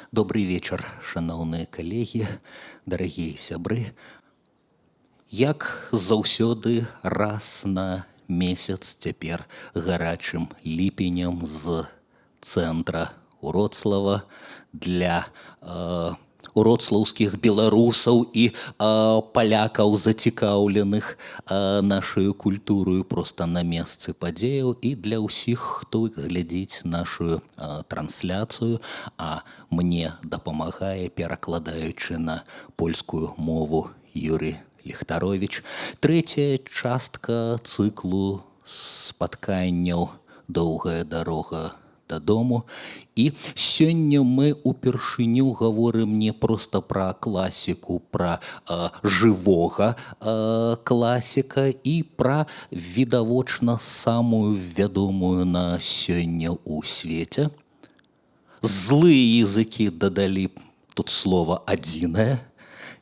Добрый вечар, шаноўныя калегі, дарагія сябры. Як заўсёды раз на месяц цяпер гарачым ліпенем з цэнтра Уроцлава для уроцлаўскіх беларусаў і палякаў, зацікаўленых нашаю культурою проста на месцы падзеяў, і для ўсіх, хто глядзіць нашу трансляцыю, а мне дапамагае, перакладаючы на польскую мову, Юрий Ліхтарович. Трэцяя частка цыклу спатканняў «Доўгая дарога дадому». І сёння мы упершыню гаворым не проста пра класіку, пра жывога класіка і пра відавочна самую вядомую на сёння ў свеце. Злыя языкі дадалі тут слова «адзінае».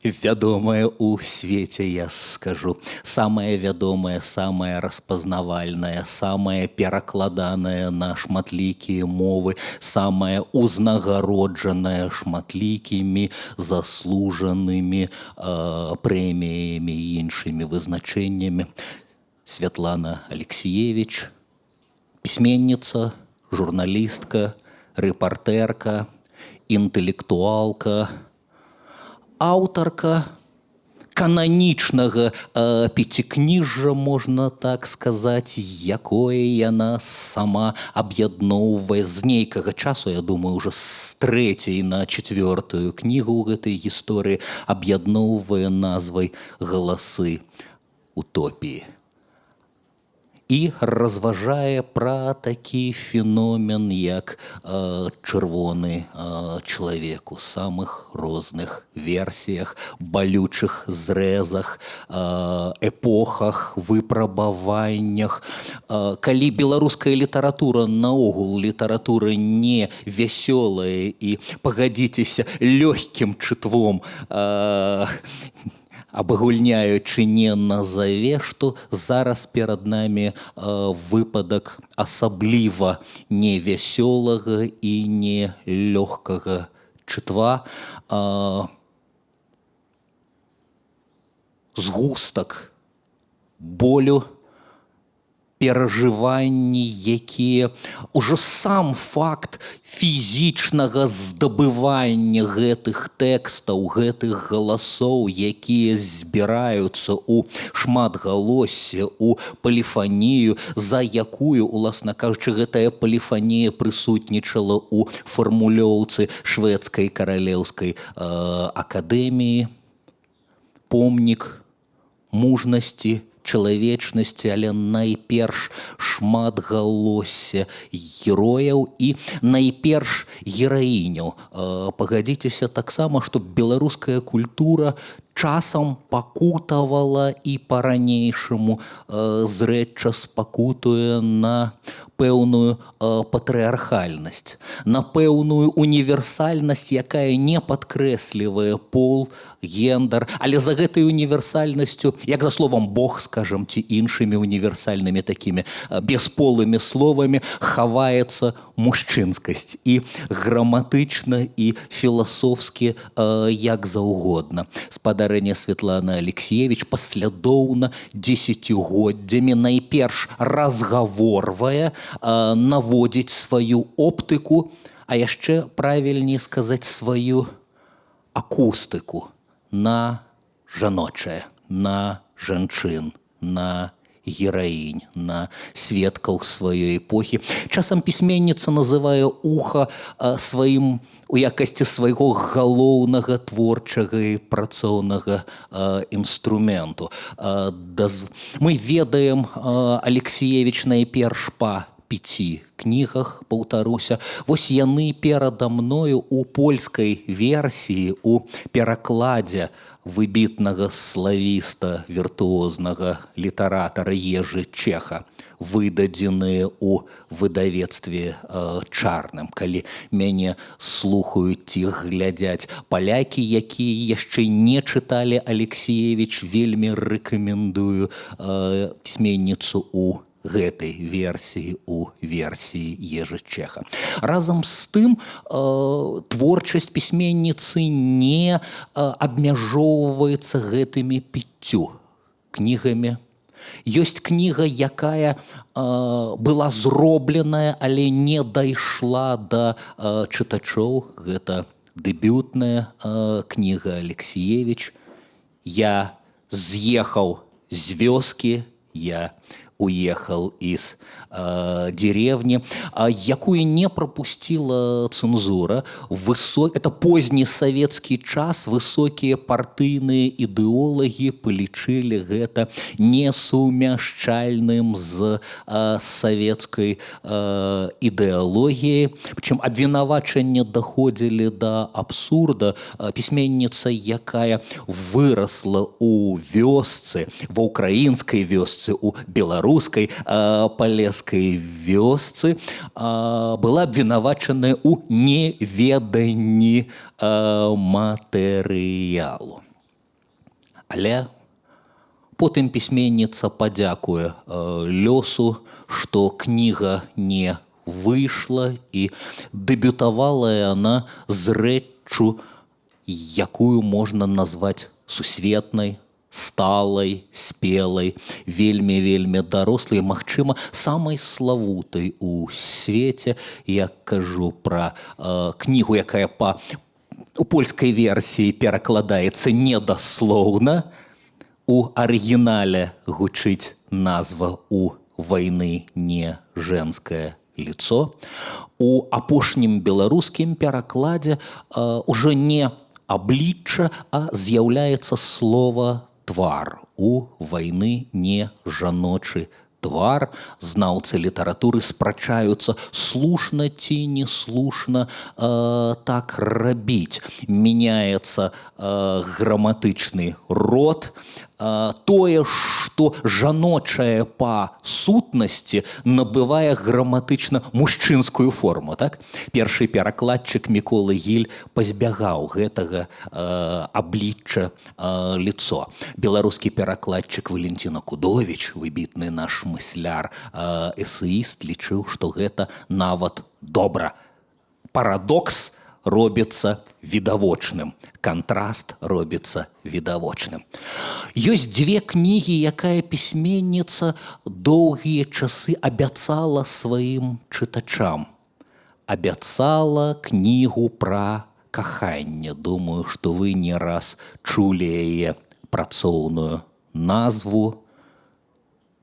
Вядомае ў свеце, я скажу, самае вядомае, самае распазнавальнае, самае перакладанае на шматлікія мовы, самае узнагароджанае шматлікімі заслужанымі прэміямі і іншымі вызначэннямі. Святлана Алексіевич, пісьменніца, журналістка, рэпартэрка, інтэлектуалка, аўтарка кананічнага пяцікніжжа, можна так сказаць, якое яна сама аб'ядноўвае з нейкага часу, я думаю, уже з трэцяй на чацвёртую кнігу ў гэтай гісторыі, аб'ядноўвае назвай «Галасы утопіі». І разважае пра такі феномен, як чырвоны чалавек у самых розных версіях, балючых зрэзах, эпохах, выпрабаваннях. Калі беларуская літаратура, наогул літаратура не вясёлая і, пагадзіцеся, лёгкім чытвом, абагульняючы не назаве, што зараз перад намі выпадак асабліва невясёлага і не лёгкага чытва, згустак болю, перажыванні, якія ўжо сам факт фізічнага здабывання гэтых тэкстаў, гэтых галасоў, якія збіраюцца ў шматгалоссе, у поліфанію, за якую, уласна кажучы, гэтая поліфанія прысутнічала ў фармулёўцы шведскай каралеўскай акадэміі. Помнік мужнасці, чалавечнасці, але найперш шматгалоссе герояў і найперш гераіняў. Пагадзіцеся таксама, што беларуская культура часам пакутавала і па-ранейшаму зрэдча спакутуе на пэўную патрыархальнасць, на пэўную універсальнасць, якая не падкрэслівае пол, гендер, але за гэтай універсальнасцю, як за словам Бог, скажам, ці іншымі універсальнымі такімі бесполымі словамі, хаваецца мужчынскасць і граматычна, і філасофскі, як заўгодна. Спадарыня Святлана Алексіевич паслядоўна дзесяцігоддзямі найперш разгаворвае, наводзіць сваю оптыку, а яшчэ правільней сказаць сваю акустыку на жаночае, на жанчын, на гераінь, на сведкаў сваёй эпохі. Часам пісьменніца называе уха сваім у якасці свайго галоўнага творчага і працоўнага інструменту. Мы ведаем Алексіевич найперш па 5 кнігах, паўтаруся. Вось яны перада мною у польскай версіі, у перакладзе выбітнага славіста, віртуознага літаратара Ежы Чеха, выдадзеныя ў выдавецтве чарным. Калі мяне слухаюць ці глядзяць палякі, якія яшчэ не чыталі Алексіевич, вельмі рэкамендую пісьменніцу ў гэтай версіі у версіі Ежы Чэха. Разам з тым творчасць пісьменніцы не абмяжоўваецца гэтымі 5 кнігамі. Ёсць кніга, якая была зробленая, але не дайшла да чытачоў. Гэта дэбютная кніга Алексіевіч. Я з'ехаў з вёскі, я уехал из деревни, якую не пропустила цензура. Это поздний советский час, высокие партыйные ідэолагі палічылі гэта несумяшчальным з советской ідэалогіяй. Причем абвінавачанні доходили до абсурда. Пісьменніца, якая выросла у вёсцы, ва украінскай вёсцы, у беларускай палескай вёсцы, была абвінавачаная ў неведанні матэрыялу. Але потым пісьменніца падзякуе лёсу, што кніга не выйшла, і дэбютавала яна з рэччу, якую можна назваць сусветнай, сталай, спелай, вельмі дарослай, магчыма, самай славутай у свеце. Я кажу пра кнігу, якая у польскай версіі перакладаецца недаслоўна. У арыгінале гучыць назва «У вайны не женское лицо». У апошнім беларускім перакладзе ўжо не аблічча, а з'яўляецца слова «твар». У вайны не жаночы твар. Знаўцы літаратуры спрачаюцца, слушна ці не слушна так рабіць. Мяняецца граматычны род. Тое, што жаночае па сутнасці, набывае граматычна мужчынскую форму. Так? Першы перакладчык Мікола Гіль пазбягаў гэтага аблічча лицо. Беларускі перакладчык Валентина Кудович, выбітны наш мысляр, эсеіст, лічыў, што гэта нават добра. Парадокс робіцца відавочным. Кантраст робіцца відавочным. Ёсць 2 кнігі, якая пісьменніца доўгія часы абяцала сваім чытачам. Абяцала кнігу пра каханне. Думаю, што вы не раз чулі яе працоўную назву.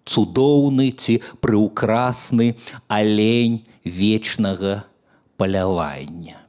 Цудоўны ці прыўкрасны алень вечнага палявання.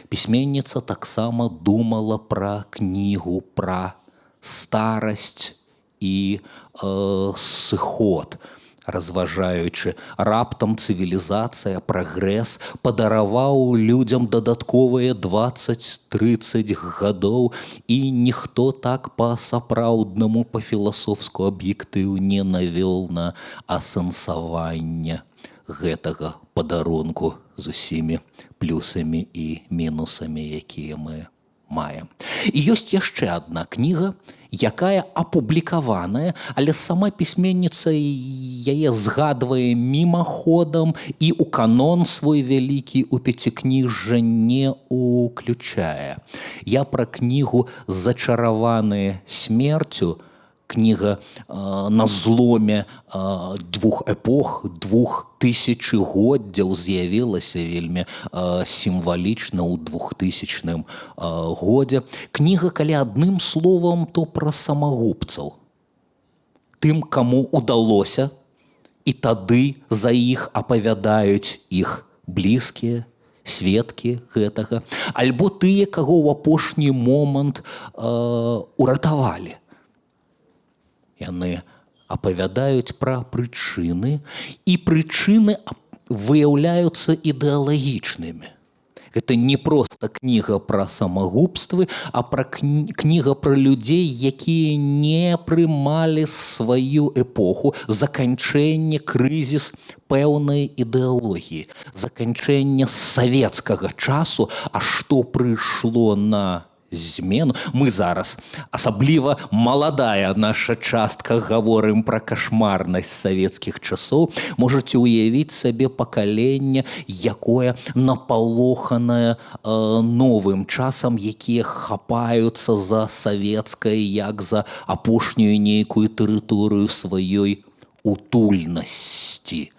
Пісьменніца таксама думала пра кнігу, пра старасць і сыход, разважаючы, раптам цывілізацыя, прагрэс падараваў людзям дадатковыя 20-30 гадоў, і ніхто так па-сапраўднаму, па-філасофску аб'ектыў не навёл на асэнсаванне гэтага падарунку з усімі плюсамі і мінусамі, якія мы маем. І ёсць яшчэ адна кніга, якая апублікаваная, але сама пісьменніца яе згадвае мімаходам і ў канон свой вялікі у пяцікніжжа не уключае. Я пра кнігу «Зачараваныя смерцю», кніга на зломе 2 эпох, 2000-годдзяў, з'явілася вельмі сімвалічна ў 2000 годзе. Кніга, калі адным словам, то пра самагубцаў. Тым, каму удалося, і тады за іх апавядаюць іх блізкія, сведкі гэтага, альбо тыя, каго ў апошні момант уратавалі. Яны апавядаюць пра прычыны, і прычыны выяўляюцца ідэалагічнымі. Гэта не проста кніга пра самагубствы, а кніга пра людзей, якія не прымалі сваю эпоху, заканчэнне, крызіс пэўнай ідэалогіі, заканчэнне савецкага часу, а што прыйшло на змену. Мы зараз, асабліва маладая наша частка, гаворым пра кашмарнасць савецкіх часоў. Можаце ўявіць сабе пакаленне, якое напалоханае новым часам, якія хапаюцца за савецкае, як за апошнюю нейкую тэрыторыю сваёй утульнасці.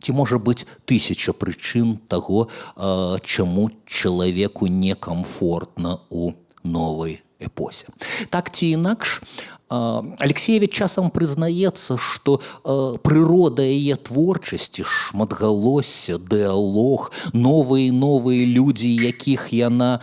Ці можа быць тысяча прычын таго, чаму чалавеку некамфортна ў новай эпосе. Так ці інакш, Алексеевич часам прызнаецца, што прырода яе творчасці, шматгалосся, дыялог, новыя людзі, якіх яна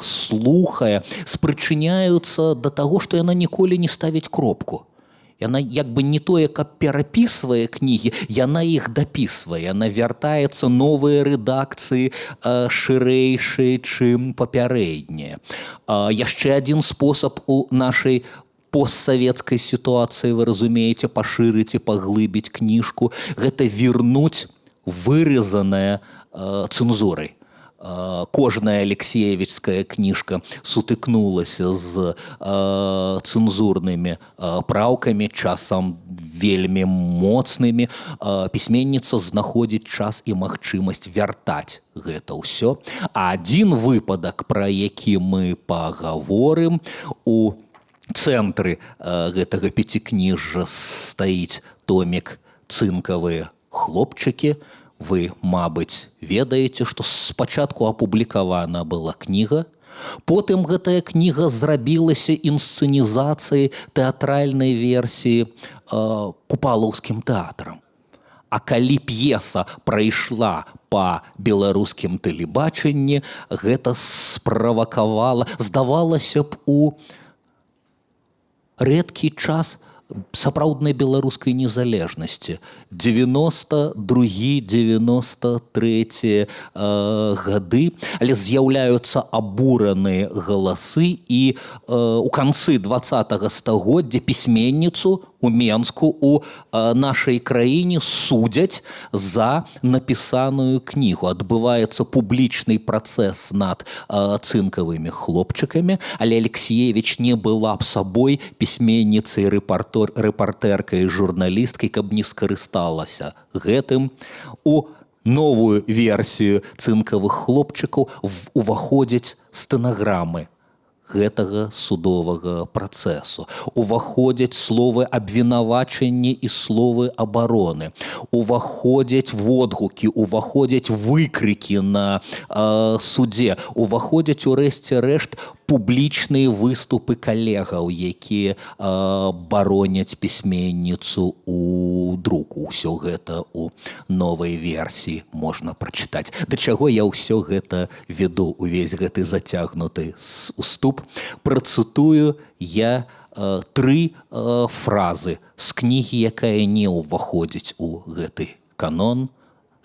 слухае, спрычыняюцца да таго, што яна ніколі не ставіць кропку. Яна як бы не тое, каб перапісвае кнігі, яна іх дапісвае, яна вяртаецца новыя рэдакцыі шырэйшыя, чым папярэднія. Яшчэ адзін спосаб у нашай постсавецкай сітуацыі, вы разумееце, пашырыць і паглыбіць кніжку, гэта вернуць выразанае цэнзурай. Кожная алексеевічская кніжка сутыкнулася з цэнзурнымі праўкамі, часам вельмі моцнымі. Пісьменніца знаходзіць час і магчымасць вяртаць гэта ўсё. А адзін выпадак, пра які мы пагаворым, у цэнтры гэтага пяцікніжжа стаіць томік «Цынкавыя хлопчыкі». Вы, мабыць, ведаеце, што спачатку апублікавана была кніга, потым гэтая кніга зрабілася інсцэнізацыяй тэатральнай версіі купалаўскім тэатрам. А калі п'еса прайшла па беларускім тэлебачанні, гэта справакавала, здавалася б, у рэдкі час сапраўднай беларускай незалежнасці. 92-93 гады, але з'яўляюцца абураныя галасы, і у канцы 20-го стагоддзя пісьменніцу у Менску у нашай краіне судзяць за напісаную кнігу. Адбываецца публічны працэс над цынкавымі хлопчыкамі, але Алексеевич не была б сабой пісьменніцай, рэпартэркай, журналісткай, каб не скарысталася гэтым. У новую версію цынкавых хлопчыкаў уваходзяць стэнаграмы гэтага судовага працэсу. Уваходзяць словы абвінавачання і словы абароны. Уваходзяць водгукі, уваходзяць выкрыкі на судзе. Уваходзяць, урэшце рэшт, публічныя выступы калегаў, якія бароняць пісьменніцу у друку. Усё гэта у новай версіі можна прачытаць. Да чаго я ўсё гэта веду, увесь гэты зацягнуты уступ? Працытую я 3 фразы з кнігі, якая не ўваходзіць у гэты канон,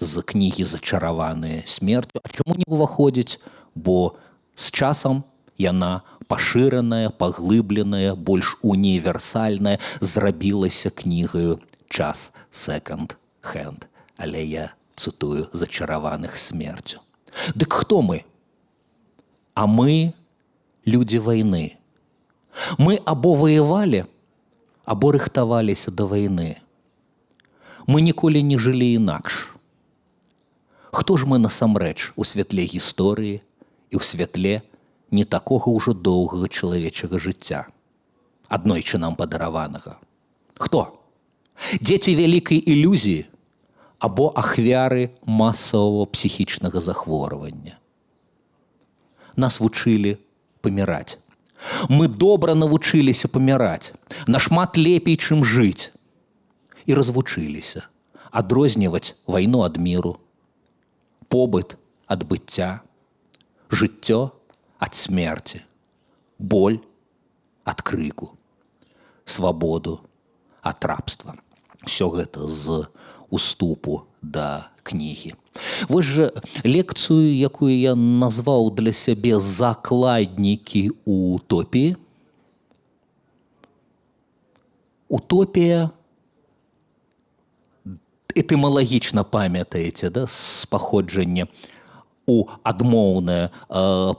з кнігі «Зачараваныя смерцю». А чаму не ўваходзіць? Бо з часам яна пашыраная, паглыбленая, больш універсальная, зрабілася кнігаю «Час секонд-хенд». Але я цытую «Зачараваных смерцю». Дык хто мы? А мы людзі вайны. Мы або ваявалі, або рыхтаваліся да вайны. Мы ніколі не жылі інакш. Хто ж мы насамрэч у святле гісторыі і ў святле не такога ўжо доўгага чалавечага жыцця, аднойчы нам падараванага? Хто? Дзеці вялікай ілюзіі або ахвяры масавага псіхічнага захворвання? Нас вучылі паміраць. Мы добра навучыліся паміраць, нашмат лепей, чым жыць. І развучыліся адрозніваць вайну ад міру, побыт ад быцця, жыццё ад смерці, боль ад крыку, свабоду ад рабства. Усё гэта з уступу да кнігі. Вось жа лекцыю, якую я назваў для сябе «Закладнікі утопіі». Утопія, этымалагічна памятаеце, да, з паходжання, у адмоўная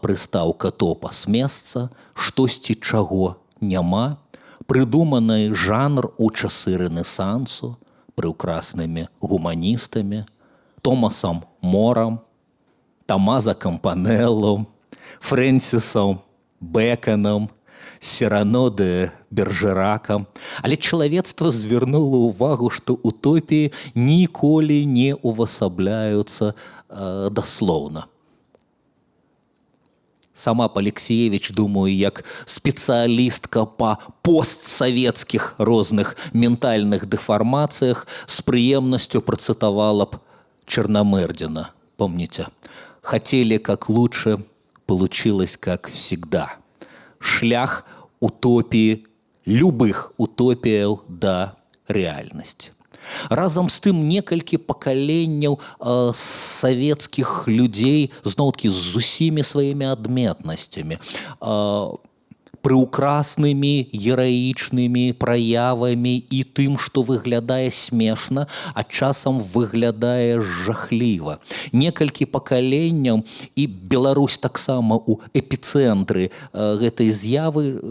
прыстаўка топас месца, штосьці чаго няма, прыдуманы жанр у часы рэнесансу прыўкраснымі гуманістамі, Томасам Морам, Томазо Кампанеллом, Фрэнсісом Бэканам, Сірано де Бержеракам. Але чалавецтва звярнула ўвагу, што утопіі ніколі не увасабляюцца даслоўна. Сама Алексіевіч, думаю, як спецыялістка па постсавецкіх розных ментальных дэфармацыях з прыемнасцю працытавала б Черномырдина. Помните? Хотели как лучше, получилось как всегда. Шлях утопии, любых утопіяў да рэальнасці. Разам з тым некалькі пакаленняў савецкіх людзей зноў-такі з усімі сваімі адметнасцямі, прыўкраснымі гераічнымі праявамі і тым, што выглядае смешна, а часам выглядае жахліва. Некалькі пакаленняў, і Беларусь таксама ў эпіцэнтры гэтай з'явы,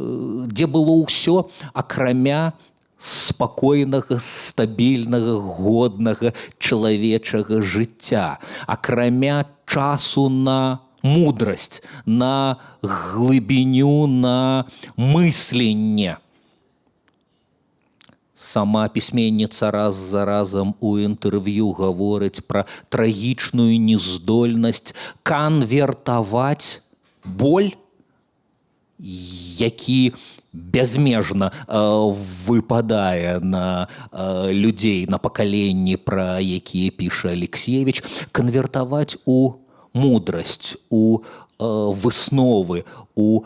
дзе было ўсё акрамя спакойнага, стабільнага, годнага чалавечага жыцця, акрамя часу на мудрасць, на глыбіню, на мысленне. Сама пісьменніца раз за разам у інтэрв'ю гаворыць пра трагічную нездольнасць канвертаваць боль, які безмежна выпадае на людзей, на пакаленні, пра якія піша Алексіевіч, канвертаваць у мудрасць, у высновы, у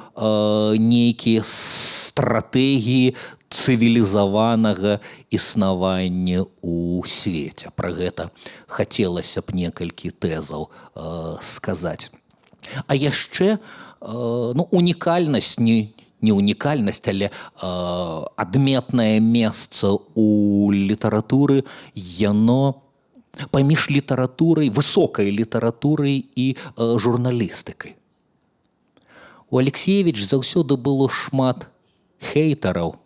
нейкія стратэгіі цывілізаванага існавання ў свеце. Пра гэта хацелася б некалькі тэзаў сказаць. А яшчэ унікальнасць, не унікальнасць, але адметнае месца ў літаратуры, яно паміж літаратурай, высокай літаратурай і журналістыкай. У Алексіевіч заўсёды было шмат хейтараў.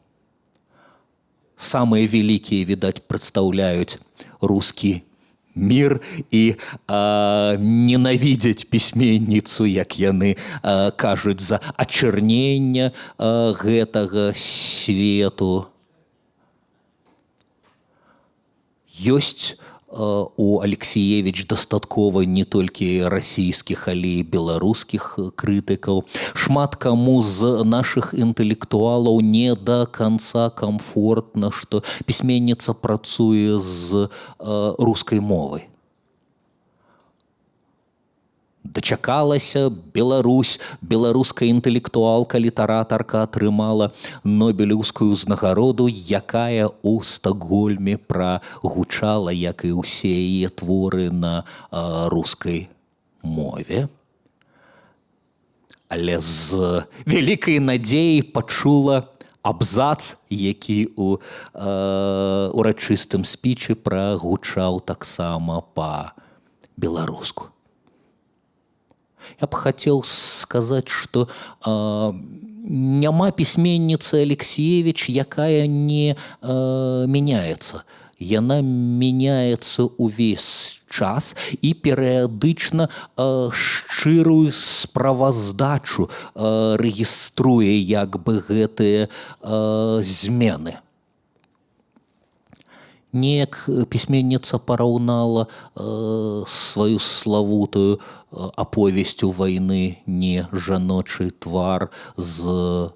Самыя вялікія, відаць, прадстаўляюць рускі мір і ненавідзяць пісьменніцу, як яны кажуць, за ачырнення гэтага свету. Ёсць у Алексіевіч дастаткова не толькі расійскіх, але і беларускіх крытыкаў. Шмат каму з нашых інтэлектуалаў не да канца камфортна, што пісьменніца працуе з рускай мовай. Дачакалася Беларусь, беларуская інтэлектуалка, літаратарка атрымала Нобелеўскую ўзнагароду, якая ў Стакгольме прагучала, як і ўсе яе творы, на рускай мове. Але з вялікай надзеяй пачула абзац, які ў урачыстым спічы прагучаў таксама па-беларуску. Я б хацеў сказаць, што няма пісьменніцы Алексіевіч, якая не мяняецца. Яна мяняецца ўвесь час і перыядычна шчырую справаздачу рэгіструе як бы гэтыя змены. Неяк пісьменніца параўнала сваю славутую аповесцю вайны «Не жаночы твар» з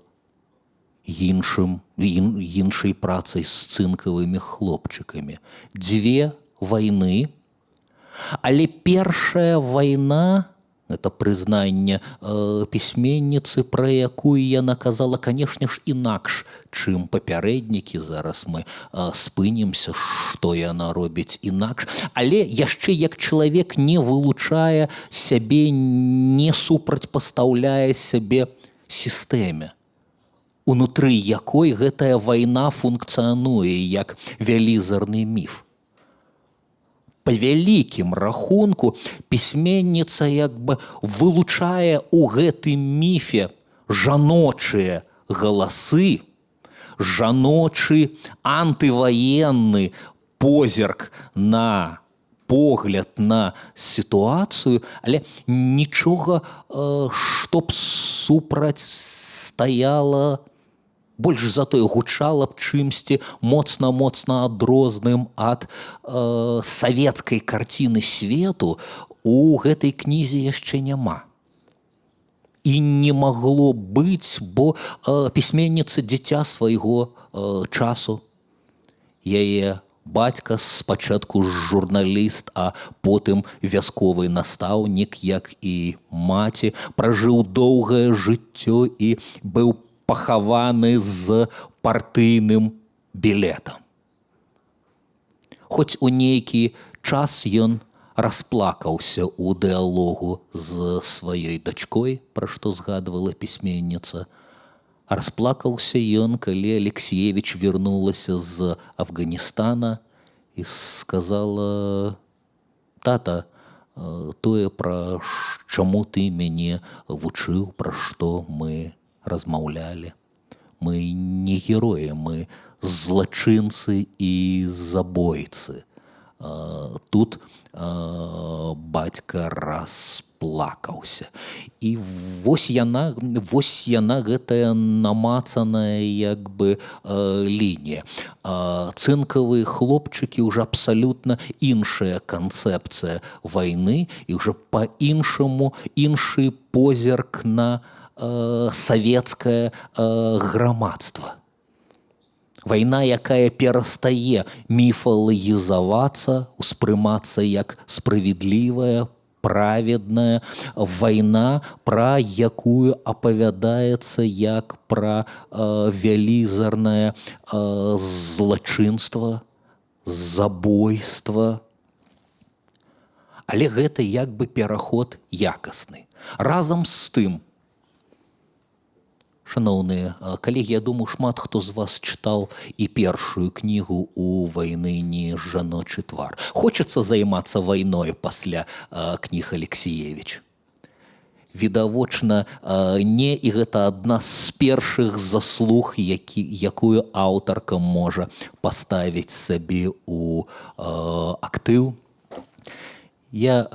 іншай працай з цынкавымі хлопчыкамі. Дзве вайны, але першая вайна, это прызнанне пісьменніцы, пра якую яна казала, канешне ж, інакш, чым папярэднікі. Зараз мы спынімся, што яна робіць інакш. Але яшчэ як чалавек не вылучае сябе, не супрацьпастаўляе сябе сістэме, унутры якой гэтая вайна функцыянуе як вялізарны міф. Па вялікім рахунку пісьменніца як бы вылучае ў гэтым міфе жаночыя галасы, жаночы антываенны позірк на погляд на сітуацыю, але нічога, што б супрацьстаяла, больш за тое гучала б чымсьці моцна-моцна адрозным ад савецкай карціны свету у гэтай кнізе яшчэ няма. І не магло быць, бо пісьменніца дзіця свайго часу. Яе бацька спачатку журналіст, а потым вясковы настаўнік, як і маці, пражыў доўгае жыццё і быў пахаваны з партыйным білетам. Хоць у нейкі час ён расплакаўся ў дыалогу з сваёй дачкой, пра што згадвала пісьменніца. Расплакаўся ён, калі Алексіевіч вярнулася з Афганістана і сказала: «Тата, тое, пра чаму ты мяне вучыў, пра што мы размаўлялі. Мы не героі, мы злачынцы і забойцы». Тут бацька расплакаўся. І вось яна гэтая намацаная як бы лінія. Цынкавыя хлопчыкі ўжо абсалютна іншая канцэпцыя вайны і ўжо па-іншаму іншы позірк на савецкае грамадства. Вайна, якая перастае міфалагізавацца, успрымацца як справедлівая, праведная. Вайна, пра якую апавядаецца як пра вялізарнае злачынства, забойства. Але гэта як бы пераход якасны. Разам з тым, шаноўныя калегі, я думаю, шмат хто з вас чытаў і першую кнігу «У вайны не жаночы твар». Хочацца займацца вайной пасля кніг Алексіевіч? Відавочна, не, і гэта адна з першых заслуг, якую аўтарка можа паставіць сабе ў актыў. Я,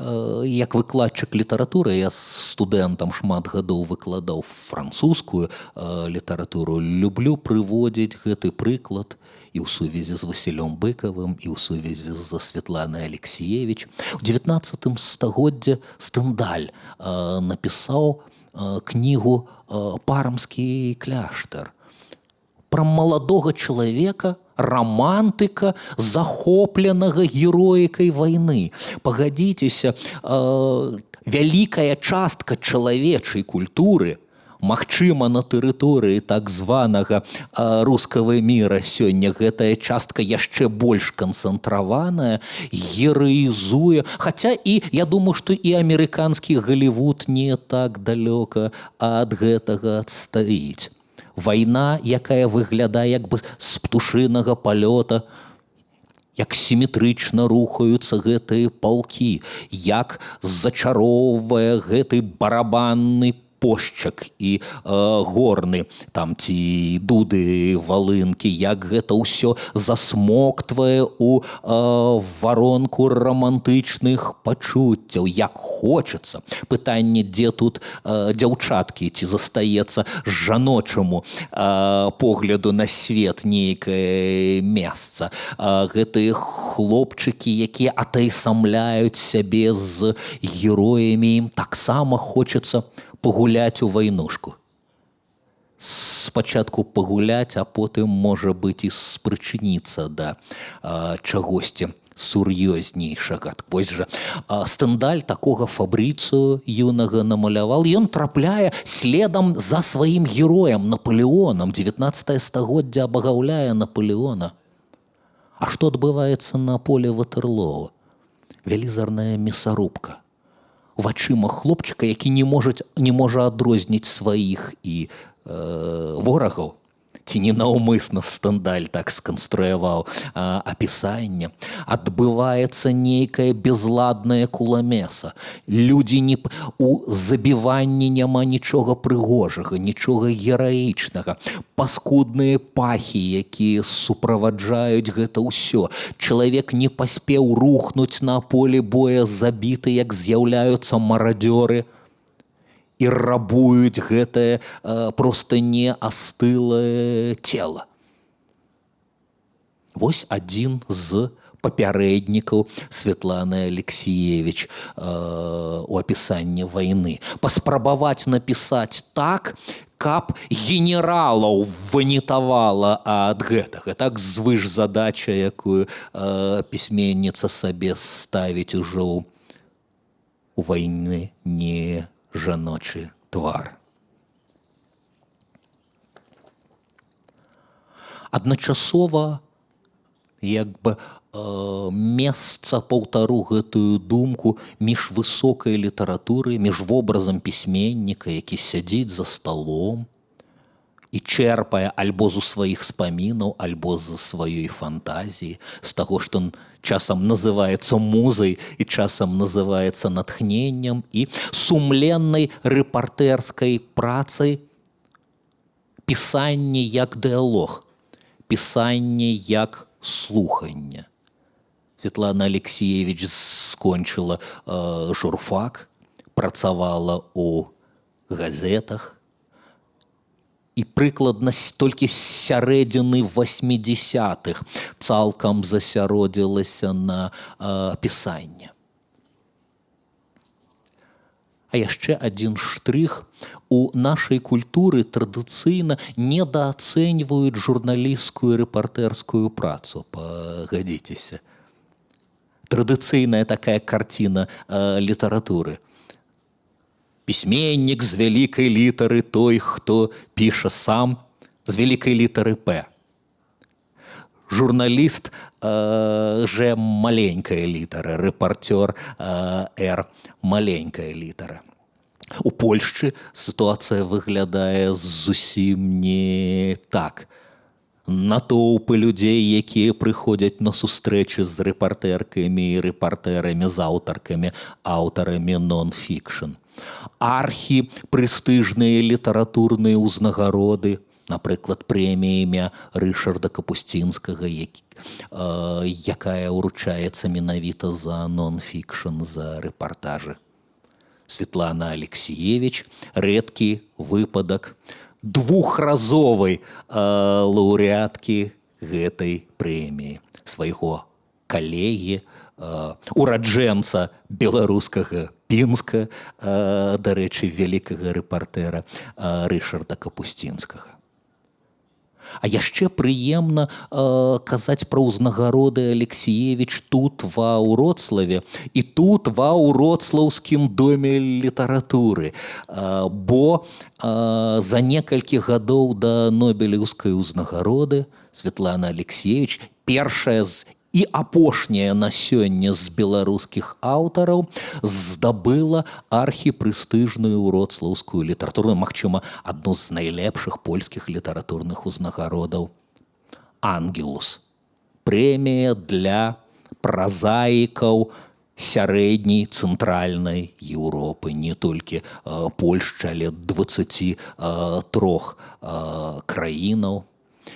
як выкладчык літаратуры, я студэнтам шмат гадоў выкладаў французскую літаратуру, люблю прыводзіць гэты прыклад і ў сувязі з Васілём Быкавым, і ў сувязі з Святланай Алексіевіч. У 19 стагоддзі Стендаль напісаў кнігу «Пармскі кляштар» пра маладога чалавека, романтыка, захопленага героікай вайны. Пагадзіцеся, вялікая частка чалавечай культуры, магчыма, на тэрыторыі так званага рускага міра сёння гэтая частка яшчэ больш канцэнтраваная, гераізуе. Хаця і, я думаю, што і амерыканскі Галівуд не так далёка ад гэтага адстаіць. Вайна, якая выглядае як бы з птушынага палёта, як сіметрычна рухаюцца гэтыя палкі, як зачароўвае гэты барабанны пошчак і горны, там ці дуды, валынкі, як гэта ўсё засмоктвае ў варонку рамантычных пачуццяў, як хочацца. Пытанне, дзе тут дзяўчаткі, ці застаецца жаночаму погляду на свет нейкае месца. Гэтыя хлопчыкі, якія атаясамляюць сябе з героямі, ім таксама хочацца пагуляць у вайнушку. Спачатку пагуляць, а потым, можа быць, і спрычыніцца да чагосьці сур'ёзнейшага. Вось жа Стендаль такога Фабрыцыю юнага намаляваў. Ён трапляе следам за сваім героем Напалеонам. 19 стагоддзя абагаўляе Напалеона. А што адбываецца на поле Ватерлоо? Вялізарная мясарубка. Вачыма хлопчыка, які не можа адрозніць сваіх і ворагаў. ці ненаўмысна Стендаль так сканструяваў апісанне, адбываецца нейкае безладнае куламеса. Людзі не... У забіванні няма нічога прыгожага, нічога гераічнага. Паскудныя пахі, якія суправаджаюць гэта ўсё. Чалавек не паспеў рухнуць на поле боя забіты, як з'яўляюцца марадзёры і рабуюць гэтае проста не астылае цела. Вось адзін з папярэднікаў Светланы Алексіевіч у апісанні вайны. Паспрабаваць напісаць так, каб генералаў ванітавала ад гэтага. Так звыш задача, якую пісьменніца сабе ставіць ужо у вайны не жаночы твар. Адначасова як бы месца паўтару гэтую думку між высокай літаратурай, між вобразам пісьменніка, які сядзіць за сталом і чэрпае альбо з сваіх спамінаў, альбо з сваёй фантазіі, з таго, што часам называецца музай і часам называецца натхненнем, і сумленнай рэпартэрскай працай пісанне як дыалог, пісанне як слуханне. Светлана Алексіевіч скончыла журфак, працавала ў газетах, і прыкладна толькі з сярэдзіны 80-х цалкам засяродзілася на пісанне. А яшчэ адзін штрых. У нашай культуры традыцыйна недаацэньваюць журналісцкую рэпартэрскую працу, пагадзіцеся. Традыцыйная такая карціна літаратуры. Пісьменнік з вялікай літары той, хто піша сам, з вялікай літары П. Журналіст Ж маленькая літара, рэпартёр Р маленькая літара. У Польшчы сітуацыя выглядае зусім не так. Натоўпы людзей, якія прыходзяць на сустрэчы з рэпартэркамі і рэпартэрамі, з аўтарамі нон-фікшн. Архі прэстыжныя літаратурныя ўзнагароды, напрыклад, прэмія імя Рышарда Капусцінскага, якая ўручаецца менавіта за нон-фікшн, за рэпартажы. Светлана Алексіевіч, рэдкі выпадак двухразовай лаўрэаткі гэтай прэміі, свайго калегі, ураджэнца беларускага Пінска, дарэчы, вялікага рэпартэра Рышарда Капусцінскага. А яшчэ прыемна казаць пра ўзнагароды Алексіевіч тут, ва Ўроцлаве, і тут, ва Ўроцлаўскім доме літаратуры, бо за некалькі гадоў да Нобелеўскай ўзнагароды Светлана Алексіевіч, першая і апошняя на сёння з беларускіх аўтараў, здабыла архіпрэстыжную ўроцлаўскую літаратуру, магчыма, адну з найлепшых польскіх літаратурных узнагародаў. Ангелус. Прэмія для празаікаў сярэдняй цэнтральнай Еўропы, не толькі Польшчы, але 23 краінаў.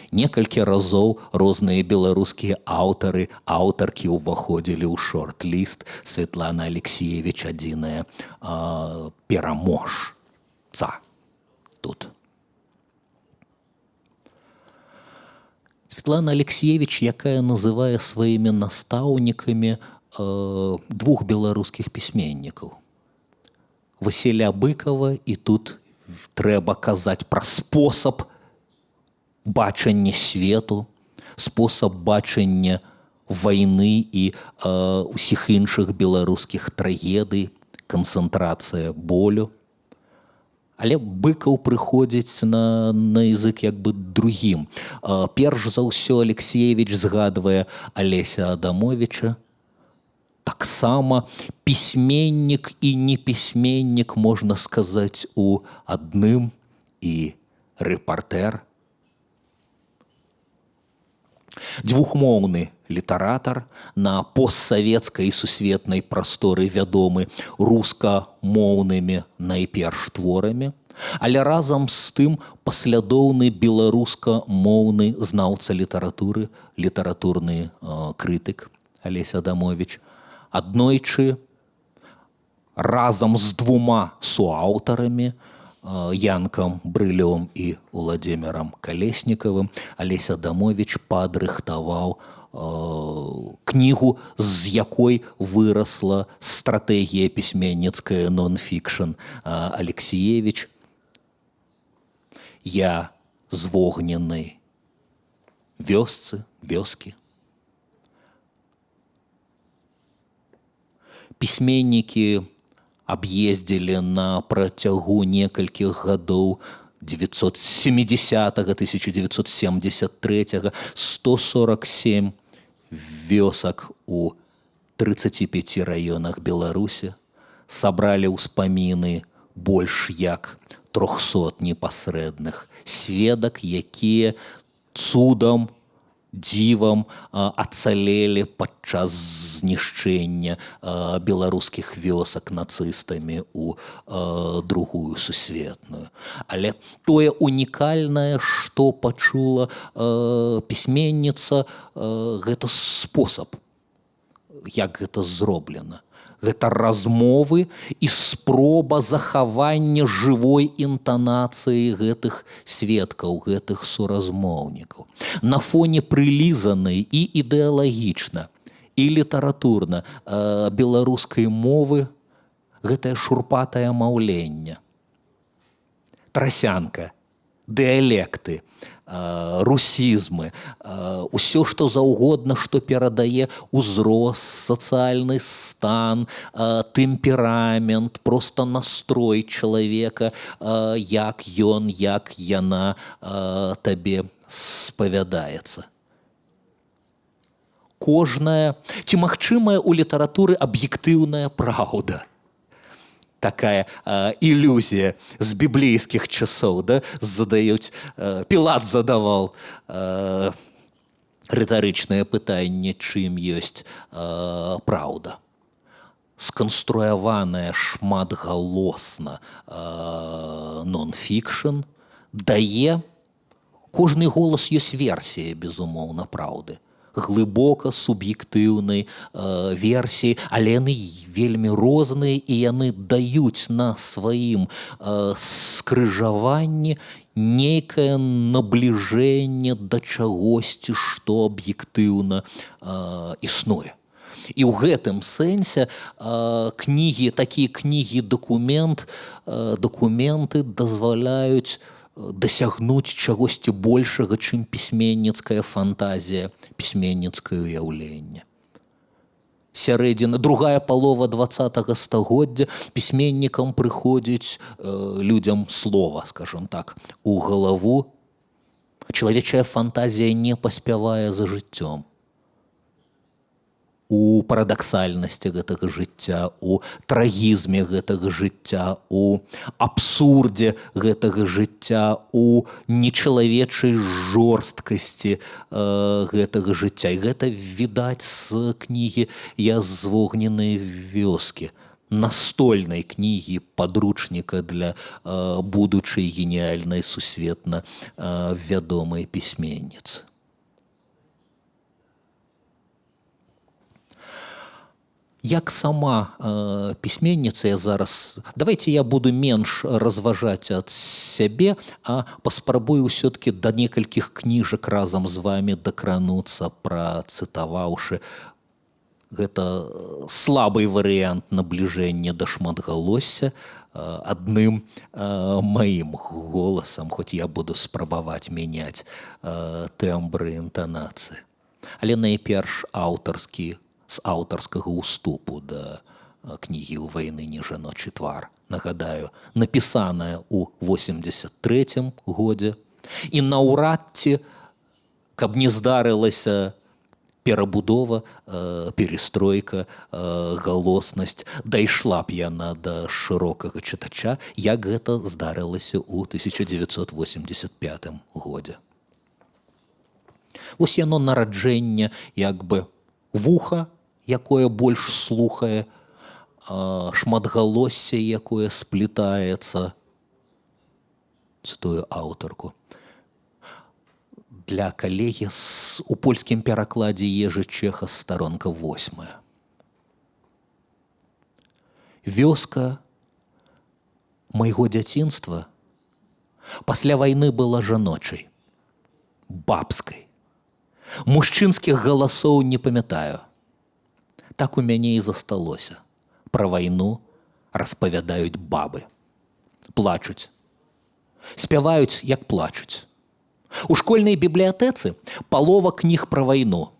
Некалькі разоў розныя беларускія аўтары, аўтаркі ўваходзілі ў шорт-ліст. Светлана Алексіевіч адзіная пераможца тут. Светлана Алексіевіч, якая называе сваімі настаўнікамі двух беларускіх пісьменнікаў. Васіля Быкова, і тут трэба казаць пра спосаб бачання свету, спосаб бачання вайны і ўсіх іншых беларускіх трагедый, канцэнтрацыя болю. Але Быкаў прыходзіць на язык як бы другім. Перш за ўсё Алексіевіч згадвае Алеся Адамовіча. Таксама пісьменнік і непісьменнік, можна сказаць, у адным, і рэпартэр. Двухмоўны літаратар, на постсавецкай і сусветнай прасторы вядомы рускамоўнымі найперш творамі, але разам з тым паслядоўны беларускамоўны знаўца літаратуры, літаратурны крытык Алесь Адамович. Аднойчы разам з двума суаўтарамі, Янкам Брылём і Уладзімірам Калеснікавым, Алесь Адамович падрыхтаваў кнігу, з якой вырасла стратэгія пісьменніцкая нон-фікшн Алексіевич. Я з вогненнай вёскі. Пісьменнікі аб'ездзілі на працягу некалькіх гадоў 1970-1973 147 вёсак у 35 раёнах Беларусі, сабралі ўспаміны больш як 300 непасрэдных сведак, якія цудам, дзівам ацалелі падчас знішчэння беларускіх вёсак нацыстамі ў Другую сусветную. Але тое унікальнае, што пачула пісьменніца, гэта спосаб, як гэта зроблена. Гэта размовы і спроба захавання жывой інтанацыі гэтых сведкаў, гэтых суразмоўнікаў. На фоне прылізанай і ідэалагічна, і літаратурна беларускай мовы гэтае шурпатае маўленне, трасянка, дыялекты, русізмы, усё што заўгодна, што перадае ўзрост, сацыяльны стан, тэмперамент, проста настрой чалавека, як ён, як яна табе спавядаецца. Кожная, ці магчымая ў літаратуры аб'ектыўная праўда. Такая ілюзія з біблейскіх часоў, да? Задаюць, Пілат задавал рытарычнае пытанне, чым ёсць праўда. Сканструяваная шматгалосна нон-фікшн дае, кожны голас ёсць версія, безумоўна, праўды. Глыбока суб'ектыўнай версіі, але яны вельмі розныя, і яны даюць на сваім скрыжаванні нейкае набліжэнне да чагосьці, што аб'ектыўна існуе. І ў гэтым сэнсе кнігі, такія кнігі-дакументы дазваляюць дасягнуць чагосьці большага, чым пісьменніцкая фантазія, пісьменніцкае ўяўленне. Сярэдзіна, другая палова 20-го стагоддзя пісьменнікам прыходзіць, людзям слова, скажам так, у галаву. Чалавечая фантазія не паспявае за жыццём. У парадаксальнасці гэтага жыцця, у трагізме гэтага жыцця, у абсурдзе гэтага жыцця, у нечалавечай жорсткасці гэтага жыцця. І гэта відаць з кнігі «Я з вогненнай вёскі», настольнай кнігі, падручніка для будучай геніяльнай сусветна вядомай пісьменніцы. Як сама пісьменніца, я зараз... Давайте я буду менш разважаць ад сябе, а паспрабую ўсё-таки да некалькіх кніжак разам з вами дакрануцца, працытаваўшы. Гэта слабы варыянт набліжэння да шматгалосся адным маім голасам, хоць я буду спрабаваць мяняць тэмбры інтанацыі. Але найперш аўтарскі, з аўтарскага ўступу да кнігі «У вайны не жаночы твар». Нагадаю, напісаная ў 83-м годзе. І наўрад ці, каб не здарылася перабудова, перестройка, галоснасць, дайшла б яна да шырокага чытача, як гэта здарылася ў 1985 годзе. Вось яно нараджэнне, як бы вуха, якое больш слухае, шматгалоссе, якое сплітаецца. Цытую аўтарку. Для калегі у польскім перакладзе Ежы Чеха старонка 8. Вёска майго дзяцінства пасля вайны была жаночай, бабскай. Мужчынскіх галасоў не памятаю. Так у мяне і засталося. Пра вайну распавядаюць бабы. Плачуць. Спяваюць, як плачуць. У школьнай бібліятэцы палова кніг пра вайну.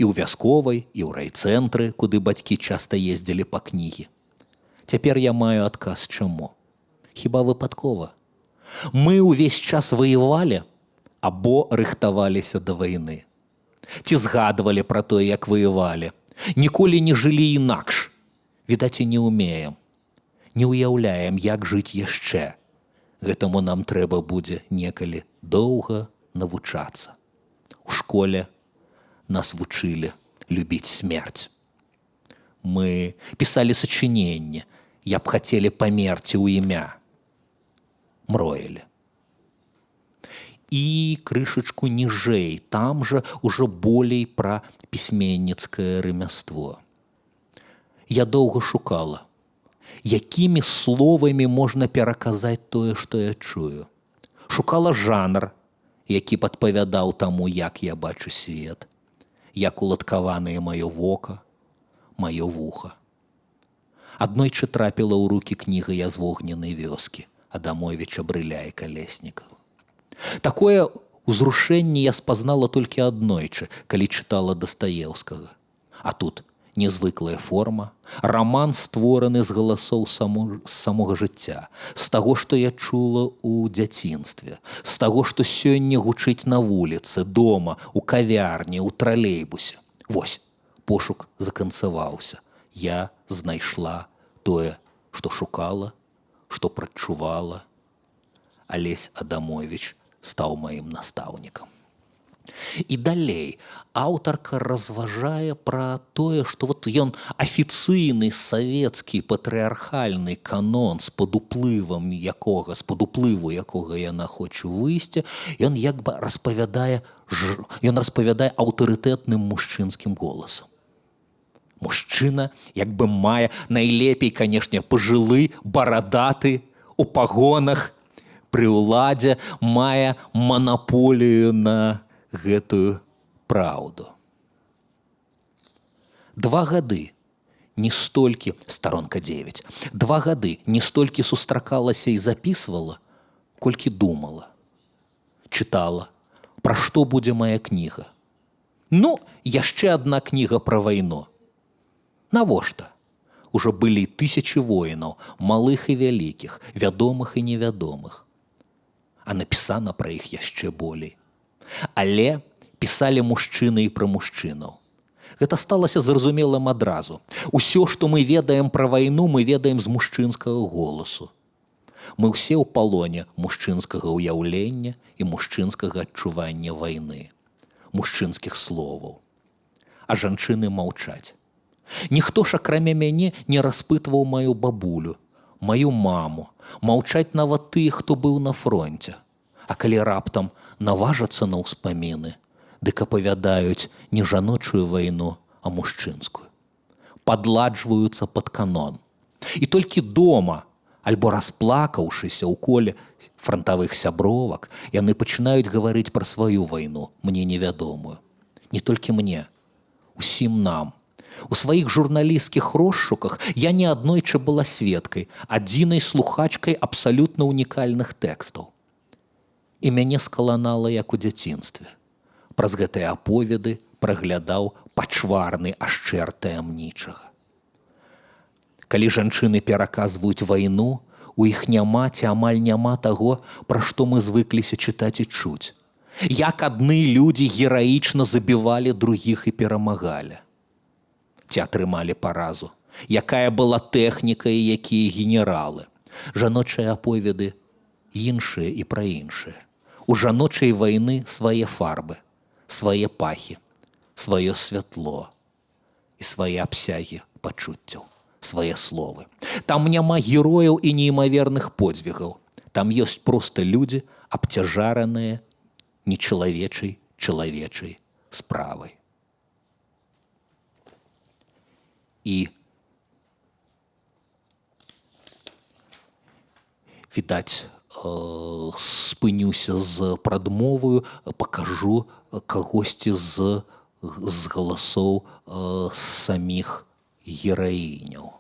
І ў вясковай, і ў райцэнтры, куды бацькі часта ездзілі па кнігі. Цяпер я маю адказ чаму. Хіба выпадкова? Мы ўвесь час ваявалі або рыхтаваліся да вайны. Ці згадвалі пра тое, як ваявалі. Ніколі не жылі інакш. Відаць, і не ўмеем. Не ўяўляем, як жыць яшчэ. Гэтаму нам трэба будзе некалі доўга навучацца. У школе нас вучылі любіць смерць. Мы пісалі сачыненні, я б хацелі памерці ў імя. Мроілі. І крышачку ніжэй, там жа ўжо болей пра пісьменніцкае ремяство. Я доўга шукала, якімі словамі можна пераказаць тое, што я чую. Шукала жанр, які падпавядаў таму, як я бачу свет, як уладкаванае маё вока, маё вуха. Аднойчы трапіла ў рукі кніга «Я з вогненнай вёскі» Адамовіча Брыля і Калеснікаў. Такое ўзрушэнне я спазнала толькі аднойчы, калі чытала Дастаеўскага. А тут незвыклая форма, раман створаны з галасоў самога жыцця, з таго, што я чула ў дзяцінстве, з таго, што сёння гучыць на вуліцы, дома, у кавярні, у тралейбусе. Вось, пошук заканцаваўся. Я знайшла тое, што шукала, што прадчувала. Алесь Адамовіч стаў маім настаўнікам. І далей аўтарка разважае пра тое, што вот ён афіцыйны савецкі патрыархальны канон, з-пад уплыву якога яна хоча выйсці, ён як бы распавядае аўтарытэтным мужчынскім голасам. Мужчына як бы мае найлепей, канешне, пажылы, барадаты, у пагонах, пры ўладзе, мае манаполію на гэтую праўду. 2 гады не столькі, старонка 9, 2 гады не столькі сустракалася і запісвала, колькі думала. Чытала, пра што будзе мая кніга. Ну, яшчэ адна кніга пра вайну. Навошта? Ужо былі тысячы воінаў, малых і вялікіх, вядомых і невядомых. А напісана пра іх яшчэ болей. Але пісалі мужчыны і пра мужчынаў. Гэта сталася зразумелым адразу. Усё, што мы ведаем пра вайну, мы ведаем з мужчынскага голасу. Мы ўсе ў палоне мужчынскага ўяўлення і мужчынскага адчування вайны, мужчынскіх словаў. А жанчыны маўчаць. Ніхто ж, акрамя мяне, не распытваў маю бабулю, маю маму, маўчаць нават тыя, хто быў на фронце. А калі раптам наважацца на ўспаміны, дык апавядаюць не жаночую вайну, а мужчынскую. Падладжваюцца пад канон. І толькі дома, альбо расплакаўшыся ў коле франтавых сябровак, яны пачынаюць гаварыць пра сваю вайну, мне невядомую. Не толькі мне, усім нам. У сваіх журналісцкіх розшуках я неаднойчы была сведкай, адзінай слухачкай абсалютна ўнікальных тэкстаў. І мяне скаланала, як у дзяцінстве. Праз гэтыя аповеды праглядаў пачварны ашчэр таямнічага. Калі жанчыны пераказваюць вайну, у іх няма ці амаль няма таго, пра што мы звыкліся чытаць і чуць. Як адны людзі гераічна забівалі другіх і перамагалі. Ці атрымалі паразу. Якая была тэхніка і якія генералы. Жаночыя аповеды іншыя і пра іншыя. У жаночай вайны свае фарбы, свае пахі, сваё святло і свае абсягі пачуццяў, свае словы. Там няма герояў і неймаверных подзвігаў. Там ёсць проста людзі, абцяжараныя нечалавечай справай. І відаць, спынюся з прадмоваю, пакажу кагосьці з галасоў саміх гераіняў.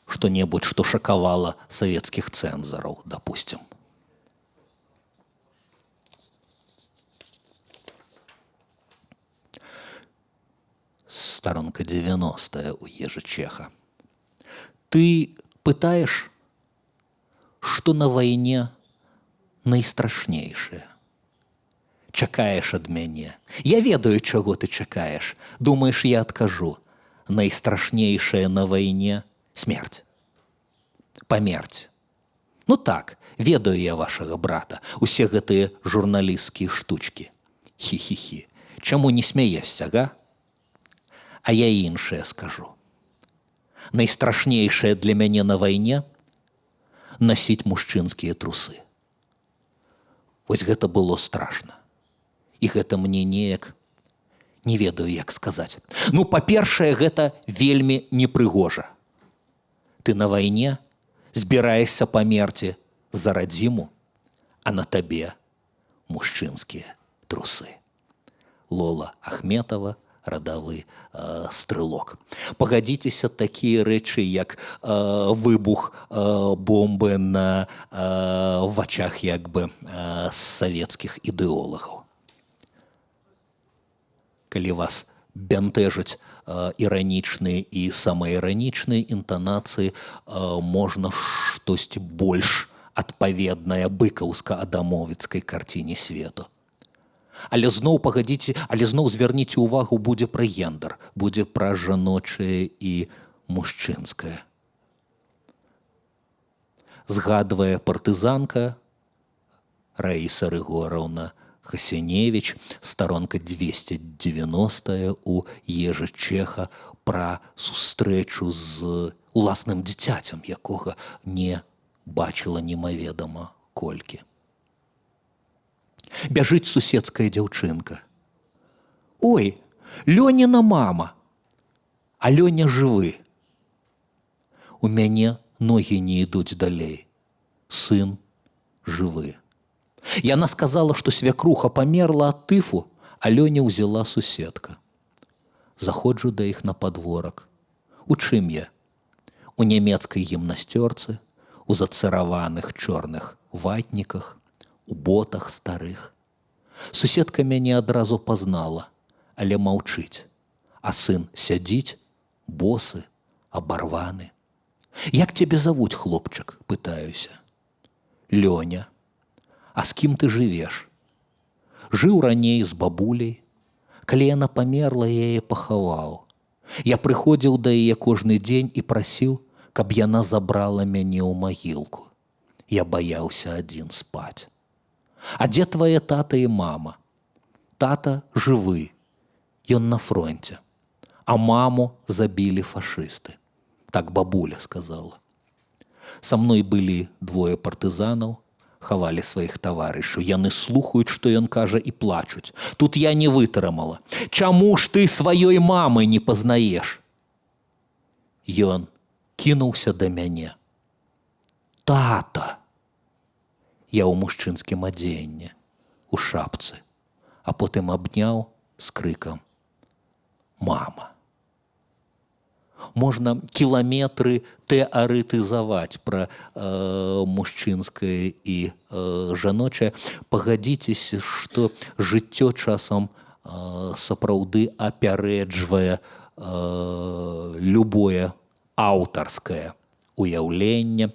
Што-небудзь, што шакавала савецкіх цэнзараў, допустим. Сторонка 90 у Ежи Чеха. Ты пытаешь, что на войне найстрашнейшее. Чакаешь ад мяне. Я ведаю, чаго ты чакаешь. Думаешь, я адкажу. Найстрашнейшее на войне — смерть. Памерць. Ну так, ведаю я вашага брата. Усе гэтыя журналісцкія штучкі. Хі-хі-хі. Чаму не смяешся, га? А я іншае скажу. Найстрашнейшае для мяне на вайне — насіць мужчынскія трусы. Вось гэта было страшна. І гэта мне неяк, не ведаю, як сказаць. Ну, па-першае, гэта вельмі непрыгожа. Ты на вайне збіраешся памерці за радзіму, а на табе мужчынскія трусы. Лола Ахметова, радавы стрэлок. Пагадзіцеся, такія рэчы, як выбух бомбы на вачах як бы савецкіх ідэолагаў. Калі вас бянтэжаць іранічныя і самаіранічныя інтанацыі, можна штосьці больш адпаведнае быкаўска-адамовіцкай карціне свету. Але зноў пагадзіце, але зноў звярніце ўвагу, будзе пра гендер, будзе пра жаночае і мужчынскае. Згадвае партызанка Раіса Рыгораўна Хасяневіч, сторонка 290 у Ежы Чеха, пра сустрэчу з уласным дзіцяцем, якога не бачыла немаведама колькі. Бяжыць суседская дзяўчынка. Ой, Лёніна мама, а Лёня жывы. У мяне ногі не ідуць далей. Сын жывы. Яна сказала, што свякруха памерла ад тыфу, а Лёня ўзяла суседка. Заходжу да іх на падворак. У чым я? У нямецкай гімнасцёрцы, у зацыраваных чорных ватніках, у ботах старых. Суседка мяне адразу пазнала, але маўчыць. А сын сядзіць, босы, абарваны. Як цябе завуць, хлопчык, пытаюся. Лёня. А з кім ты жывеш? Жыў раней з бабуляй. Калі яна памерла, я яе пахаваў. Я прыходзіў да яе кожны дзень і прасіў, каб яна забрала мяне ў магілку. Я баяўся адзін спаць. А дзе твае тата і мама? Тата жывы, ён на фронте, а маму забілі фашысты. Так бабуля сказала. Са мной былі двое партызанаў, хавалі сваіх таварышаў. Яны слухаюць, што ён кажа, і плачуць. Тут я не вытрымала. Чаму ж ты сваёй мамы не пазнаеш? Ён кінуўся да мяне. Тата! Я ў мужчынскім адзенні, у шапцы, а потым абняў з крыкам «Мама!». Можна кіламетры тэарэтызаваць пра мужчынскае і жаночае. Пагадзіцеся, што жыццё часам сапраўды апярэджвае любое аўтарскае уяўленне.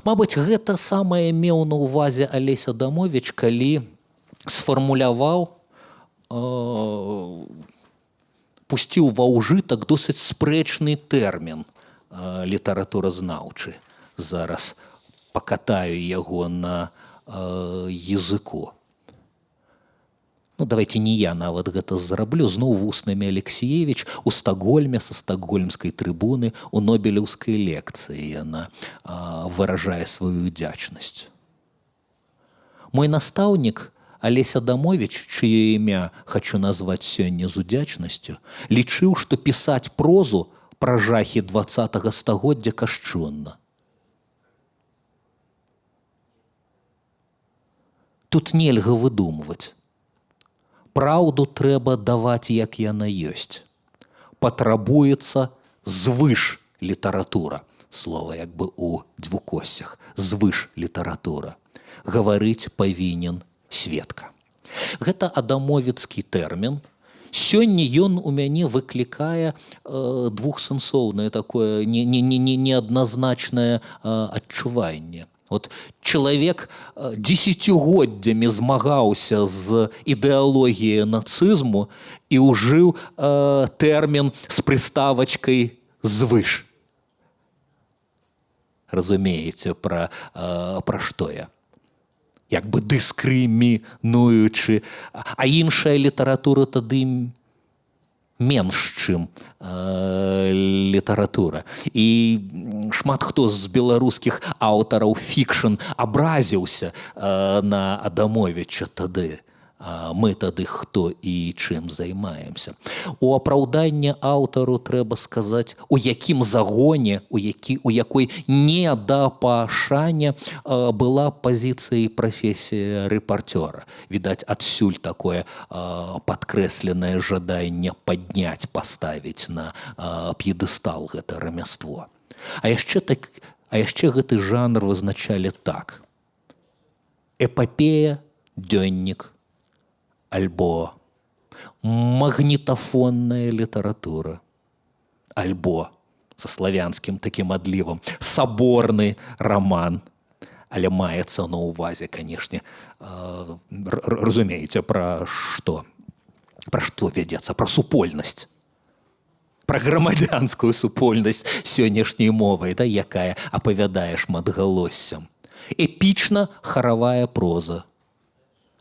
Мабыць, гэта самае меў на ўвазе Алесь Адамовіч, калі сфармуляваў, пусціў ва ўжытак досыць спрэчны тэрмін літаратуразнаўчы. Зараз пакатаю яго на языку. Ну, давайте не я нават гэта зраблю, зноў вуснамі Алексіевіч у Стакгольме са стакгольмскай трыбуны у нобелеўскай лекцыі яна выражае сваю удзячнасць. Мой настаўнік Алесь Адамович, чыё імя хачу назваць сёння з удзячнасцю, лічыў, што пісаць прозу пра жахі 20-го стагоддзя кашчунна. Тут нельга выдумваць. Праўду трэба даваць, як яна ёсць. Патрабуецца звыш літаратура. Слова як бы у двукоссях. Звыш літаратура. Гаварыць павінен сведка. Гэта адамовіцкі тэрмін. Сёння ён у мяне выклікае двухсэнсоўнае такое неадназначнае адчуванне. Вот чалавек дзесяцігоддзямі змагаўся з ідэалогіяй нацызму і ўжыў тэрмін з прыставачкай «звыш». Разумееце, пра што я? Як бы дыскрымінуючы, а іншая літаратура тады менш, чым літаратура. І шмат хто з беларускіх аўтараў фікшн абразіўся на Адамовіча тады. Мы тады хто і чым займаемся. У апраўданне аўтару трэба сказаць, у якім загоне, у якой недапашане была пазіцыя і прафесія рэпарцёра. Відаць, адсюль такое падкрэсленае жаданне падняць, паставіць на п'едэстал гэта рамяство. А яшчэ гэты жанр вызначалі так. Эпапея, дзённік, альбо магнітафонная літаратура, альбо са славянскім такім адлівам саборны раман. Але маецца на ўвазе, канешне, разумееце, пра што вядзецца? Пра супольнасць. Пра грамадзянскую супольнасць сённяшняй мовай, да, якая апавядае шматгалоссям. Эпічна-харавая проза.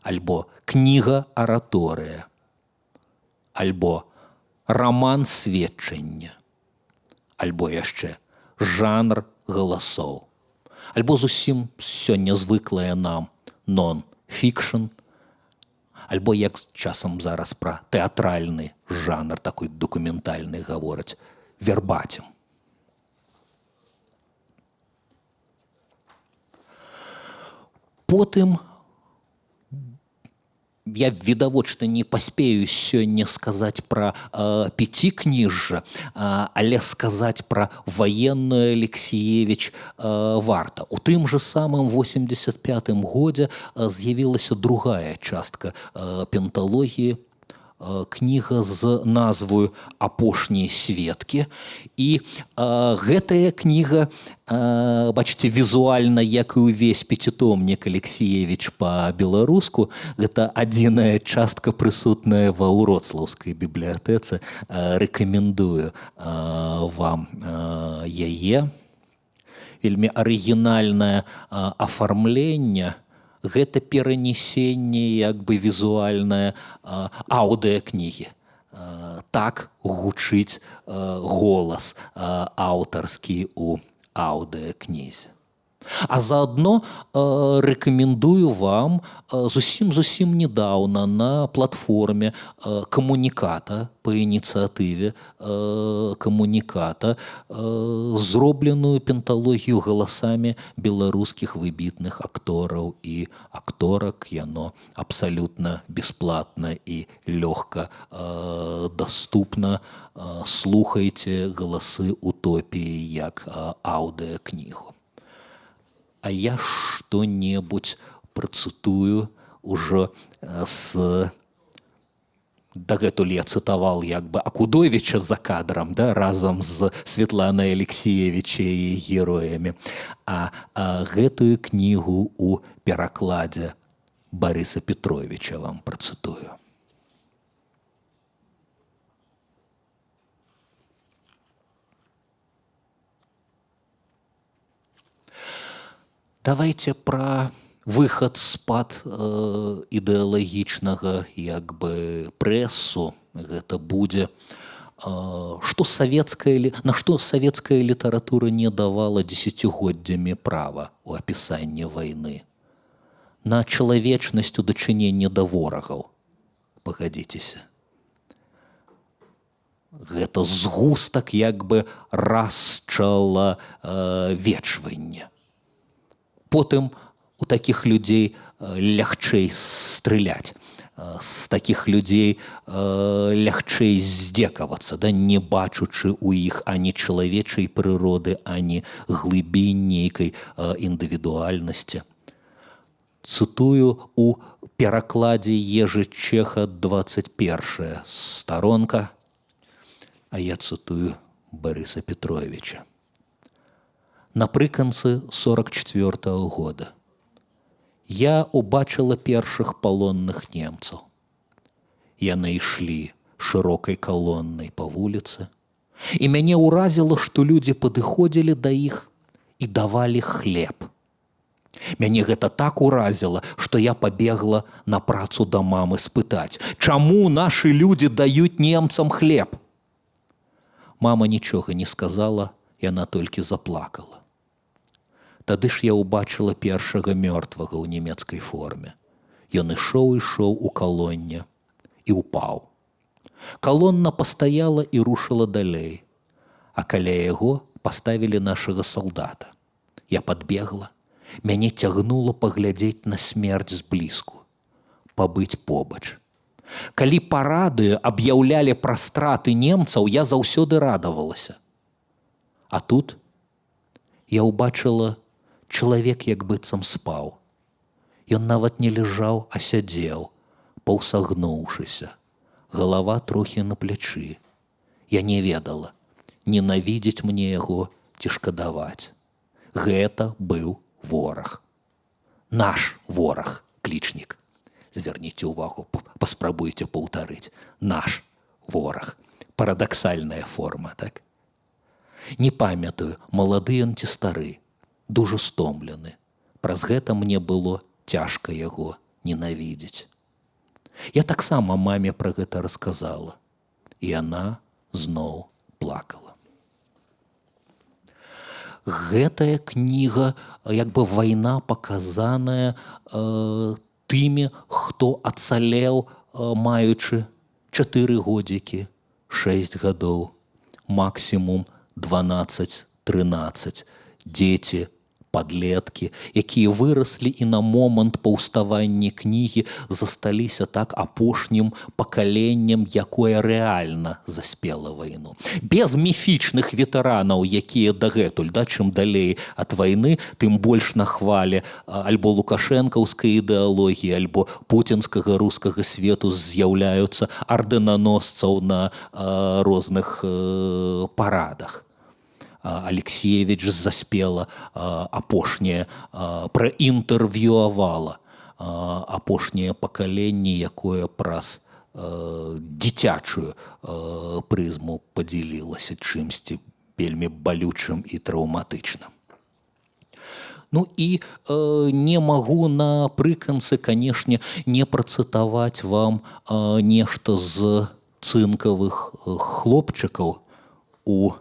Альбо кніга-араторыя, альбо раман сведчання, альбо яшчэ жанр галасоў, альбо зусім сёння звыклая нам нон-фікшн, альбо як часам зараз пра тэатральны жанр, такой дакументальны гавораць, вербацім. Потым я відавочна не паспею сёння сказаць пра пяцікніжжа, але сказаць пра ваенную Алексіевіч варта. У тым жа самым 85-м годзе з'явілася другая частка пенталогіі, кніга з назваю «Апошнія сведкі». І гэтая кніга, бачыце, візуальна, як і ўвесь пяцітомнік Алексіевіч па-беларуску, гэта адзіная частка, прысутная ва Вроцлаўскай бібліятэцы. Рэкамендую вам яе. Вельмі арыгінальнае афармленне. Гэта перанесенне як бы візуальнае аўдыакнігі. Так гучыць голас аўтарскі ў аўдыакнізе. А заадно рэкамендую вам зусім недаўна на платформе камуніката, па ініцыятыве камуніката, зробленую пенталогію галасамі беларускіх выбітных актораў і акторак. Яно абсалютна бясплатна і лёгка даступна. Слухайце галасы утопіі як аўдыакнігу. А я што-небудзь працытую ўжо дагэтуль я цытаваў як бы Акудовіча за кадрам, да, разам з Светланай Алексіевіч і героямі. А гэтую кнігу ў перакладзе Барыса Петровича вам працытую. Давайте пра выхад з-пад ідэалагічнага як бы прэсу гэта будзе на што савецкая літаратура не давала дзесяцігоддзямі права ў апісанні вайны, на чалавечнасць у дачыненні да ворагаў. Пагадзіцеся, гэта згустак як бы расчалавечвання. Потым у такіх людзей лягчэй страляць, з такіх людзей лягчэй здзекавацца, да, не бачучы ў іх ані чалавечай прыроды, ані глыбінь нейкай індывідуальнасці. Цытую у перакладзе Ежы Чеха 21 старонка, а я цытую Барыса Петровича. Напрыканцы 44-го года я убачыла першых палонных немцаў. Яны ішлі шырокай калоннай па вуліцы, і мяне ўразіла, што людзі падыходзілі да іх і давалі хлеб. Мяне гэта так уразіла, што я пабегла на працу да мамы спытаць, чаму нашы людзі даюць немцам хлеб? Мама нічога не сказала, яна толькі заплакала. Тады ж я ўбачыла першага мёртвага ў нямецкай форме. Ён ішоў у калонне і ўпаў. Калонна пастаяла і рушыла далей, а каля яго паставілі нашага салдата. Я падбегла, мяне цягнула паглядзець на смерць зблізку, пабыць побач. Калі па радыё аб'яўлялі пра страты немцаў, я заўсёды радавалася. А тут я ўбачыла, чалавек як быццам спаў. Ён нават не ляжаў, а сядзеў, паўсагнуўшыся, галава трохі на плячы. Я не ведала, ненавідзець мне яго ці шкадаваць. Гэта быў вораг. Наш вораг, клічнік. Звярніце ўвагу, паспрабуйце паўтарыць. Наш вораг. Парадаксальная форма, так? Не памятаю, малады ён ці стары, дужа стомлены. Праз гэта мне было цяжка яго ненавідзець. Я таксама маме пра гэта расказала, і яна зноў плакала. Гэтая кніга, як бы вайна паказаная тымі, хто ацалеў, маючы 4 годзікі, 6 гадоў, максімум 12-13, дзеці, падлеткі, якія выраслі і на момант паўставання кнігі засталіся так апошнім пакаленнем, якое рэальна заспела вайну. Без міфічных ветэранаў, якія дагэтуль, чым далей ад вайны, тым больш на хвале альбо лукашэнкаўскай ідэалогіі, альбо пуцінскага рускага свету з'яўляюцца ардэнаносцаў на розных парадах. Алексеевич заспела апошняе, праінтэрв'юавала апошняе пакаленне, якое праз дзіцячую прызму падзялілася чымсьці вельмі балючым і траўматычным. Ну і не магу напрыканцы, канешне, не працытаваць вам нешта з цынкавых хлопчыкаў у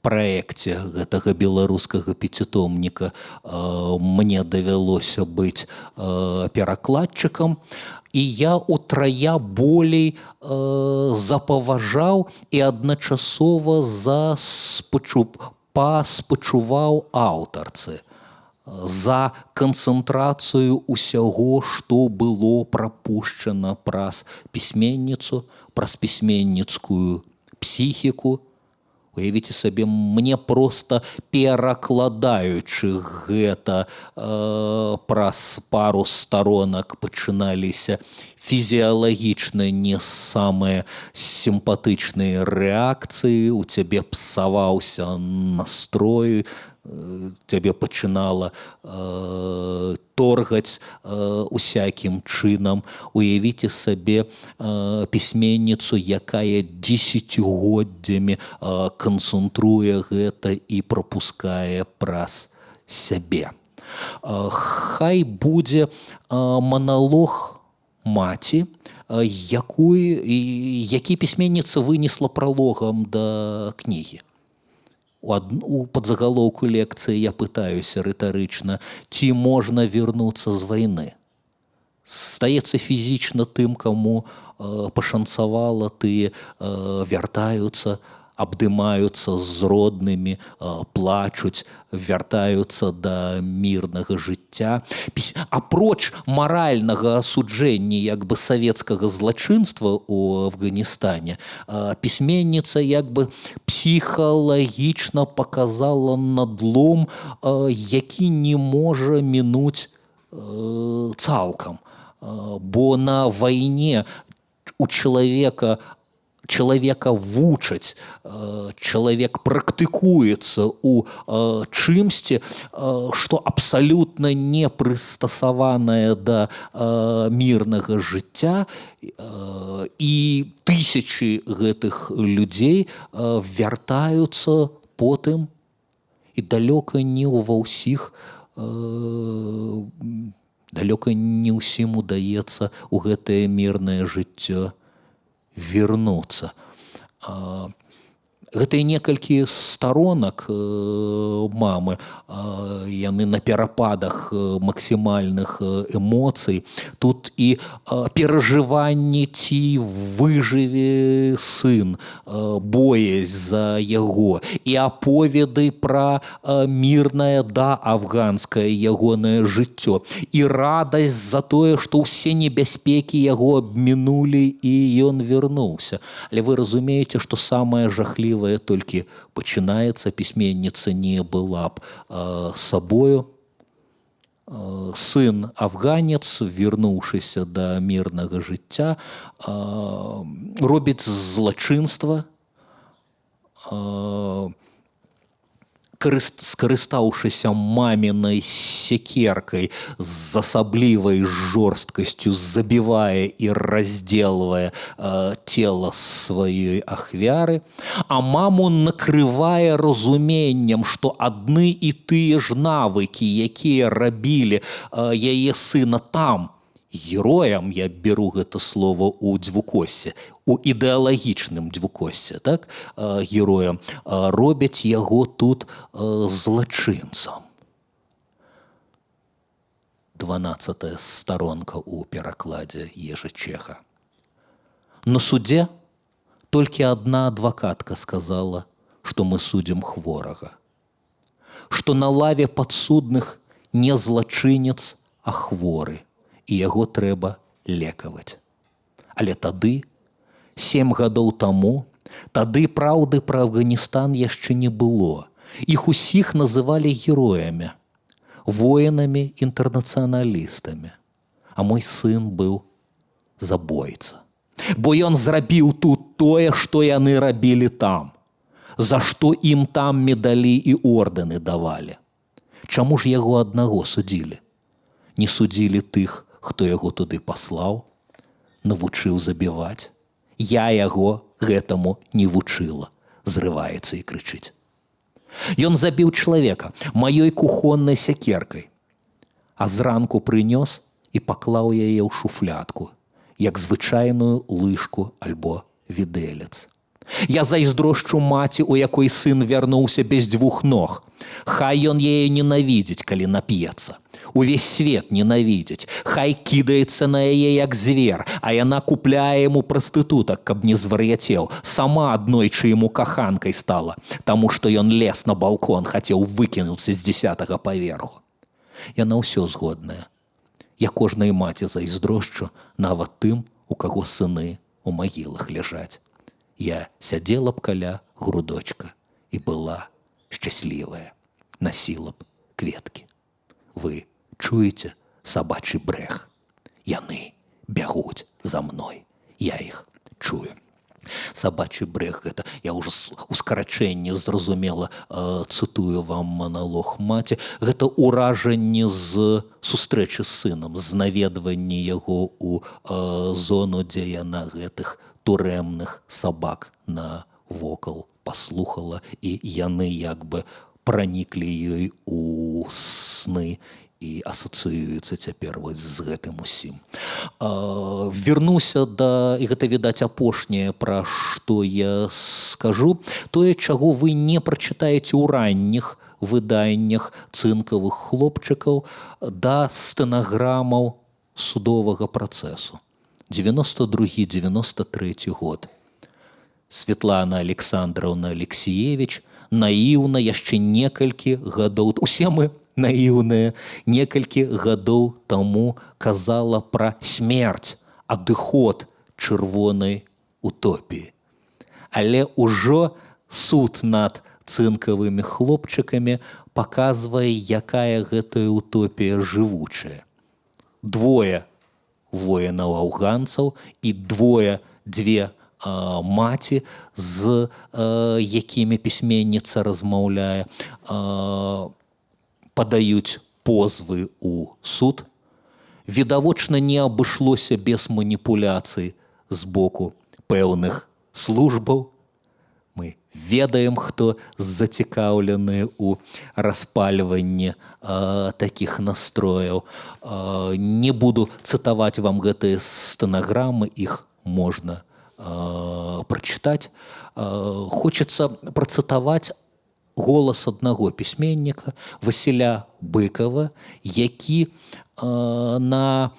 праекце гэтага беларускага пяцітомніка. Мне давялося быць перакладчыкам, і я утрая болей запаважаў і адначасова паспачуваў аўтарцы за канцэнтрацыю ўсяго, што было прапушчана праз пісьменніцу, праз пісьменніцкую псіхіку. Уявіце сабе, мне проста перакладаючы гэта праз пару старонак пачыналіся фізіялагічна не самыя сімпатычныя рэакцыі, у цябе псаваўся настрой, цябе пачынала торгаць усякім чынам. Уявіце сабе пісьменніцу, якая дзесяцігоддзямі канцэнтруе гэта і прапускае праз сябе. Хай будзе маналог маці, які пісьменніца вынесла пралогам да кнігі. У падзагалоўку лекцыі я пытаюся рытарычна, ці можна вярнуцца з вайны. Стаецца фізічна тым, каму пашанцавала, тыя вяртаюцца, абдымаюцца з роднымі, плачуць, вяртаюцца да мірнага жыцця. Апроч маральнага асуджэння як бы савецкага злачынства ў Афганістане, пісьменніца як бы псіхалагічна паказала надлом, які не можа мінуць цалкам. Бо на вайне у чалавека вучаць, чалавек практыкуецца ў чымсьці, што абсалютна не прыстасаванае да мірнага жыцця, і тысячы гэтых людзей вяртаюцца потым, і далёка не ва ўсіх, далёка не ўсім удаецца ў гэтае мірнае жыццё вернуцца. Гэтыя некалькі старонак мамы, яны на перападах максімальных эмоцый. Тут і перажыванні, ці выжыве сын, боязь за яго, і аповеды пра мірнае афганскае ягонае жыццё, і радасць за тое, што ўсе небяспекі яго абмінулі і ён вярнуўся. Але вы разумееце, што самае жахлівае толькі пачынаецца. Пісьменніца не была б сабою. Сын афганец, вярнуўшыся да мірнага жыцця, робіць злачынства, скарыстаўшыся мамінай сякеркай, з асаблівай жорсткасцю забівае і раздзелвае цела сваёй ахвяры, а маму накрывае разуменнем, што адны і тыя ж навыкі, якія рабілі яе сына там, героям, я беру гэта слово у дзвюкосе, у ідэалагічным дзвюкосе, так, героям, робяць яго тут злачынцам. 12-я старонка ў перакладзе Ежы Чеха. На судзе толькі адна адвакатка сказала, што мы судзім хворага, што на лаве падсудных не злачынец, а хворы, і яго трэба лекаваць. Але тады, 7 гадоў таму, тады праўды пра Афганістан яшчэ не было. Іх усіх называлі героямі, воінамі-інтэрнацыяналістамі. А мой сын быў забойца. Бо ён зрабіў тут тое, што яны рабілі там. За што ім там медалі і ордэны давалі. Чаму ж яго аднаго судзілі? Не судзілі тых, хто яго туды паслаў, навучыў забіваць. Я яго гэтаму не вучыла, зрываецца і крычыць. Ён забіў чалавека маёй кухоннай сякеркай, а зранку прынёс і паклаў яе ў шуфлядку, як звычайную лыжку альбо відэлец. Я зайздрошчу маці, у якой сын вярнуўся без 2 ног. Хай ён яе ненавідзіць, калі нап'ецца. Увесь свет ненавідзіць. Хай кідаецца на яе як звер, а яна купляе яму прастытутак, каб не звар'яцеў. Сама аднойчы яму каханкай стала, таму што ён лез на балкон, хацеў выкінуцца з 10-го паверху. Яна ўсё згодная. Я кожнай маці зайздрошчу, нават тым, у каго сыны ў магілах ляжаць. Я сядзела б каля грудочка і была шчаслівая, насіла б кветкі. Вы чуеце сабачы брэх? Яны бягуць за мной, я іх чую. Сабачы брэх — гэта, я ўжо у скарачэнні зразумела цытую вам маналог маці, гэта ўражанне з сустрэчы з сынам, з наведвання яго ў зону, дзе яна гэтых турэмных сабак навокал паслухала, і яны як бы праніклі ёй у сны і асацыюецца цяпер вось з гэтым усім. Вернуся да, і гэта відаць апошняе, пра што я скажу, тое, чаго вы не прачытаеце ў ранніх выданнях цынкавых хлопчыкаў, да стэнаграмаў судовага працэсу. 92-93 год. Светлана Александровна Алексіевіч наіўна яшчэ некалькі гадоў, усе мы наіўныя, некалькі гадоў таму казала пра смерць, адыход чырвонай утопіі. Але ўжо суд над цынкавымі хлопчыкамі паказвае, якая гэтая утопія жывучая. Двое воінаў-афганцаў і дзве маці, з якімі пісьменніца размаўляе, падаюць позвы ў суд. Відавочна, не абышлося без маніпуляцый з боку пэўных службаў. Мы ведаем, хто зацікаўлены ў распальванні такіх настрояў. Не буду цытаваць вам гэтыя стэнаграмы, іх можна прачытаць. Хочацца працытаваць голас аднаго пісьменніка, Васіля Быкова, які на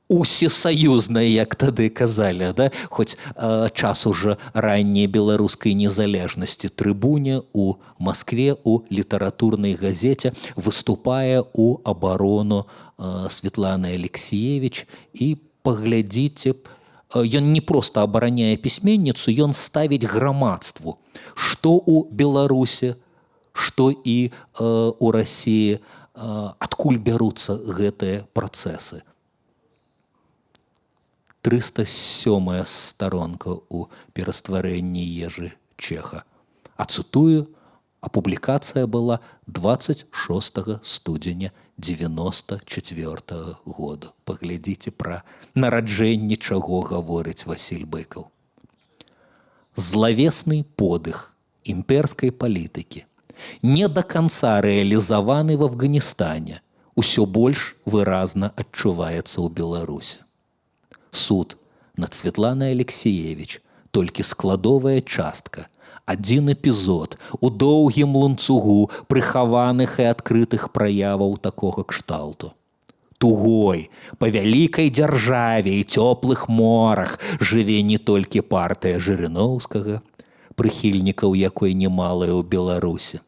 усесаюзнай, як тады казалі, да? Хоць час уже ранняй беларускай незалежнасці, трыбуне ў Маскве у літаратурнай газеце выступае ў абарону Светланы Алексіевіч, і паглядзіце, ён не проста абараняе пісьменніцу, ён ставіць грамадству, што ў Беларусі, што і ў Расіі, адкуль бяруцца гэтыя працэсы. 307 старонка ў перастварэнні Ежы Чеха. А цытую, а публікацыя была 26 студзеня 94 году. Паглядзіце, пра нараджэнне чаго гаворыць Васіль Быкаў. Злавесны подых імперскай палітыкі не да канца рэалізаваны в Афганістане, усё больш выразна адчуваецца ў Беларусі. Суд над Светланай Алексіевіч толькі складовая частка, адзін эпізод у доўгім ланцугу прыхаваных і адкрытых праяваў такога кшталту. Тугой, па вялікай дзяржаве і цёплых морах жыве не толькі партыя Жырыноўскага, прыхільнікаў якой немалая ў Беларусі.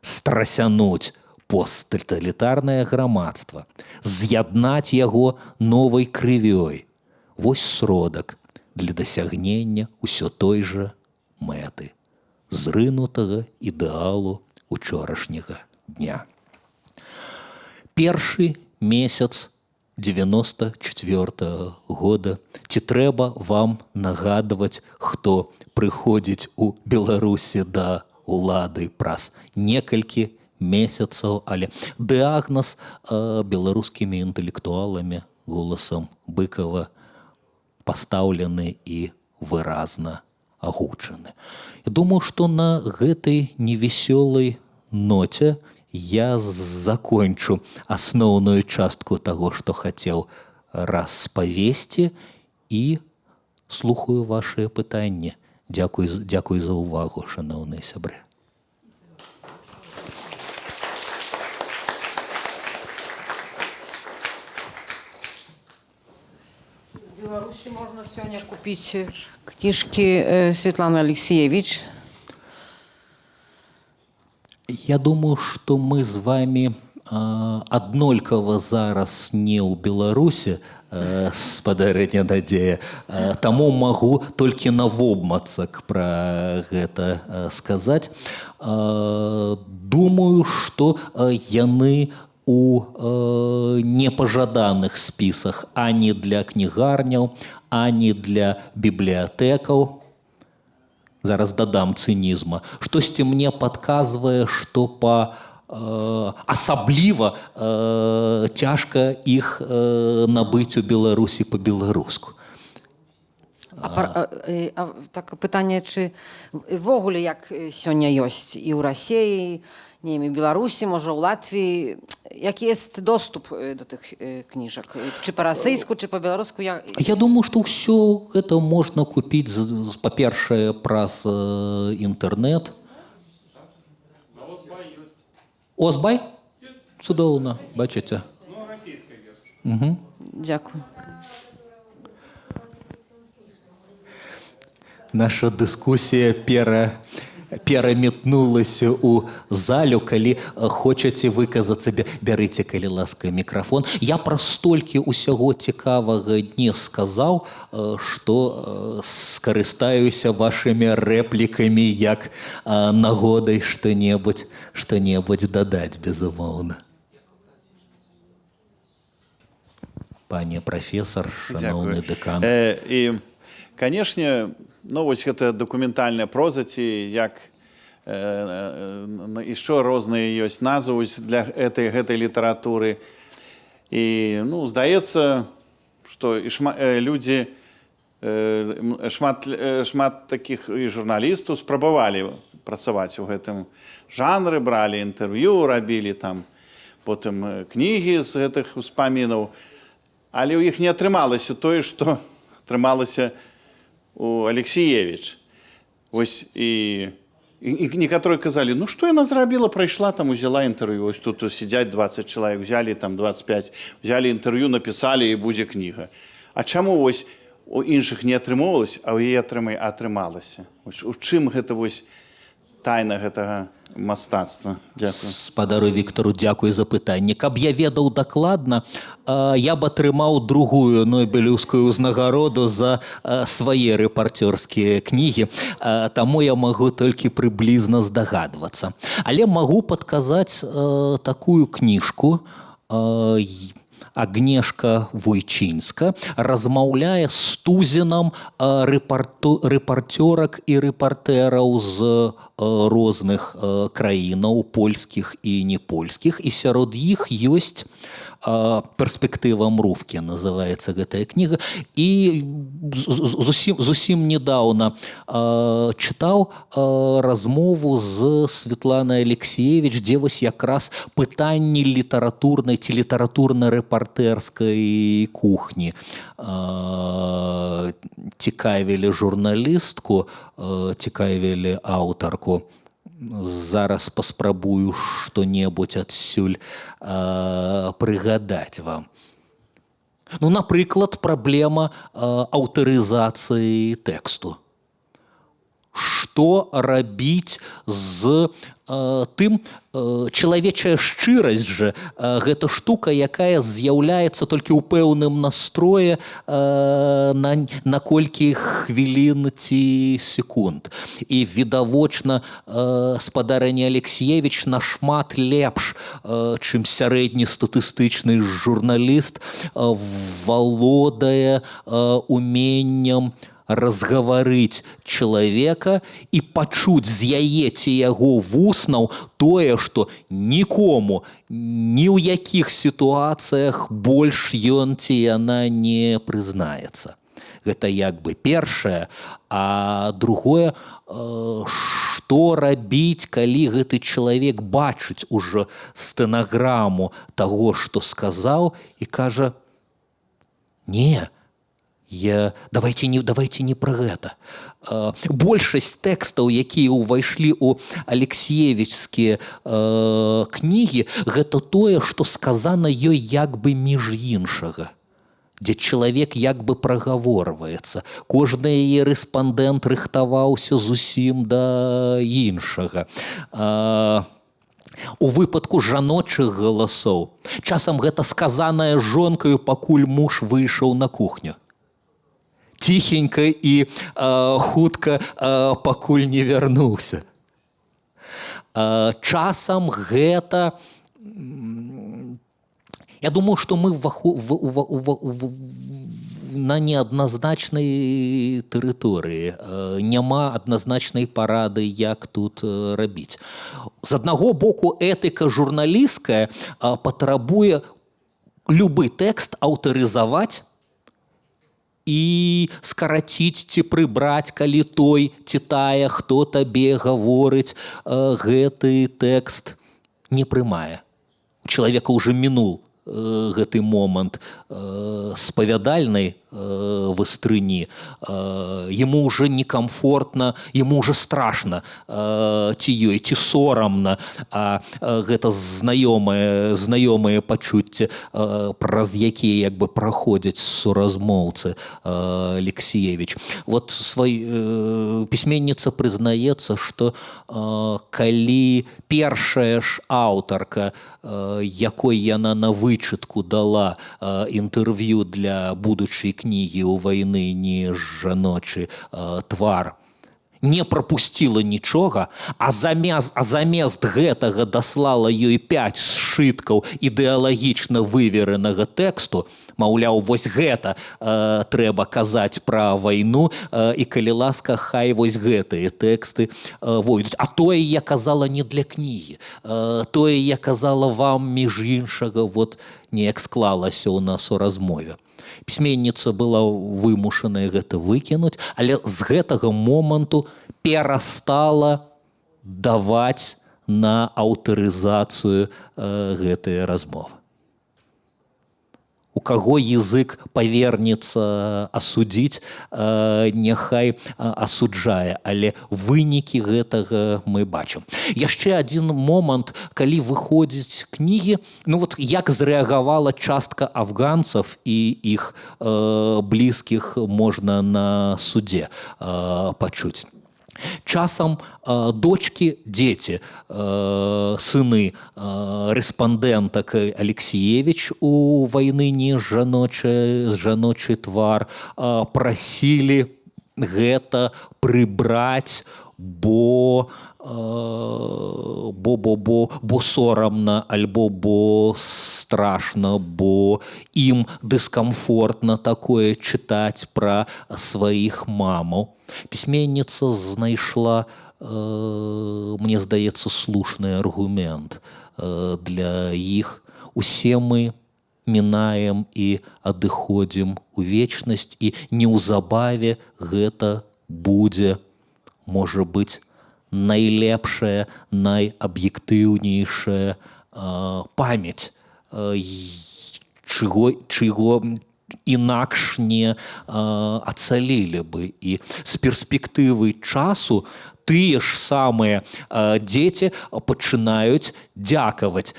Страсянуць посттаталітарнае грамадства, з'яднаць яго новай крывёй. Вось сродак для дасягнення ўсё той жа мэты, зрынутага ідэалу учорашняга дня. Першы месяц 94 года. Ці трэба вам нагадваць, хто прыходзіць у Беларусі да улады праз некалькі месяцаў, але дыягназ беларускімі інтэлектуаламі голасам Быкова пастаўлены і выразна агучаны. Я думаю, што на гэтай невесёлай ноце я закончу асноўную частку таго, што хацеў распавесці, і слухаю вашыя пытанні. Дзякуй за ўвагу, шаноўныя сябры. В Беларуси можно сегодня купить книжки Светланы Алексіевіч. Я думаю, што мы з вами аднолькава зараз не ў Беларусі, спадарыня Надзея, таму магу толькі навобмацак пра гэта сказаць. Думаю, што яны у непажаданых спісах ані для кнігарняў, ані для бібліятэкаў. Зараз дадам цынізма. Штосьці мне падказвае, што асабліва цяжка іх набыць у Беларусі па-беларуску. Так пытанне, чи ввогуле як сёння ёсць і ў Расіі nie wiem, w Białorusi, może w Latvii. Jaki jest dostęp do tych książek? Czy po rosyjsku, czy po białorusku? Я думаю, что все это можно купить, по-перше, праз интернет. Озбай? Цудоўна, бачыце. Дякую. Наша дыскусія пераметнулася ў залю, калі хочаце выказацца, бярыце, калі ласка, мікрафон. Я пра столькі ўсяго цікавага не сказаў, што скарыстаюся вашымі рэплікамі як нагодай што-небудзь дадаць, безумоўна. Пане прафесор, шановны дэкан. І, канешне, ну, вось гэта дакументальная проза, ці як яшчэ розныя ёсць назвы для гэтай літаратуры. І, ну, здаецца, што людзі, шмат такіх і журналістаў спрабавалі працаваць у гэтым жанры, бралі інтэрв'ю, рабілі там потым кнігі з гэтых успамінаў. Але ў іх не атрымалася тое, што атрымалася у Алексіевіч. Вось і некаторыя казалі, ну што яна зрабіла, прайшла там, узяла інтэрв'ю, ось тут сядзяць 20 чалавек, взялі там 25, взялі інтэрв'ю, напісалі і будзе кніга. А чаму вось у іншых не атрымоўвалася, а ў яе атрымалася? У чым гэта вось тайна гэтага мастацтва? Дзякую. Спадару Віктару, дзякуй за пытанне. Каб я ведаў дакладна, я б атрымаў другую нобелеўскую ўзнагароду за свае рэпарцёрскія кнігі, таму я магу толькі прыблізна здагадвацца. Але магу падказаць такую кніжку. Агнешка Войчинска размаўляе з тузінам рэпарцёрак і рэпартэраў з розных краінаў, польскіх і непольскіх, і сярод іх ёсць «Перспектыва Мрувкі» называецца гэтая кніга. І зусім недаўна чытаў размову з Светланай Алексіевіч, дзе вось якраз пытанні літаратурнай ці літаратурна-рэпартэрскай кухні цікавілі журналістку, цікавілі аўтарку. Зараз паспрабую што-небудзь адсюль прыгадаць вам. Ну, напрыклад, праблема аўтарызацыі тэксту. Што рабіць з тым, чалавечая шчырасць жа, гэта штука, якая з'яўляецца толькі ў пэўным настроі на колькі хвілін ці секунд. І відавочна спадарня Алексіевіч нашмат лепш, чым сярэдні статыстычны журналіст, валодае уменнем разгаварыць чалавека і пачуць з яе ці яго вуснаў тое, што нікому, ні ў якіх сітуацыях больш ён ці яна не прызнаецца. Гэта як бы першае, а другое, што рабіць, калі гэты чалавек бачыць ужо стэнаграму таго, што сказаў, і кажа: «Не, давайте не пра гэта». Большасць тэкстаў, якія ўвайшлі ў алексіевічскія кнігі, гэта тое, што сказана ёй як бы між іншага, дзе чалавек як бы прагаворваецца. Кожны яе рэспандэнт рыхтаваўся зусім да іншага. У выпадку жаночых галасоў часам гэта сказанае жонкаю, пакуль муж выйшаў на кухню. Ціхенька і хутка, пакуль не вярнуўся. Часам гэта... Я думаю, што мы на неадназначнай тэрыторыі. Няма адназначнай парады, як тут рабіць. З аднаго боку, этыка журналісцкая патрабуе любы тэкст аўтарызаваць і скараціць ці прыбраць, калі той ці тая, хто табе гаворыць, гэты тэкст не прымае. У чалавека ўжо мінул гэты момант спавядальнай выстрыні, яму ўжо некамфортна, яму ўжо страшна, ці ёй, ці сорамна, а гэта знаёмыя пачуцці, праз якія як бы праходзяць суразмоўцы Алексіевіч. Вот пісьменніца прызнаецца, што калі першая ж аўтарка, якой яна на вычытку дала інтэрв'ю для будучай кнігі «У вайны не жаночы твар», не прапусціла нічога, а замест гэтага даслала ёй 5 сшыткаў ідэалагічна выверенага тэксту, маўляў, вось гэта трэба казаць пра вайну, і калі ласка, хай вось гэтыя тэксты войдуць. А тое я казала не для кнігі, тое я казала вам, між іншага, вот неяк склалася ў нас у размове. Пісьменніца была вымушаная гэта выкінуць, але з гэтага моманту перастала даваць на аўтарызацыю гэтыя размовы. У каго язык павернецца асудзіць, няхай асуджае, але вынікі гэтага мы бачым. Яшчэ адзін момант, калі выходзіць кнігі, ну вот як зрэагавала частка афганцаў і іх блізкіх можна на судзе пачуць. Часам дочкі, дзеці, сыны рэспандэнтак Алексіевіч у «Вайны не жаночы твар» прасілі гэта прыбраць, бо сорамна, альбо бо страшна, бо ім дыскамфортна такое чытаць пра сваіх мамаў. Пісьменніца знайшла, мне здаецца, слушны аргумент для іх. Усе мы мінаем і адыходзім у вечнасць, і неўзабаве гэта будзе, можа быць, найлепшая, найаб'ектыўнейшая памяць, чыго інакш не ацалілі бы. І з перспектывы часу тыя ж самыя дзеці пачынаюць дзякаваць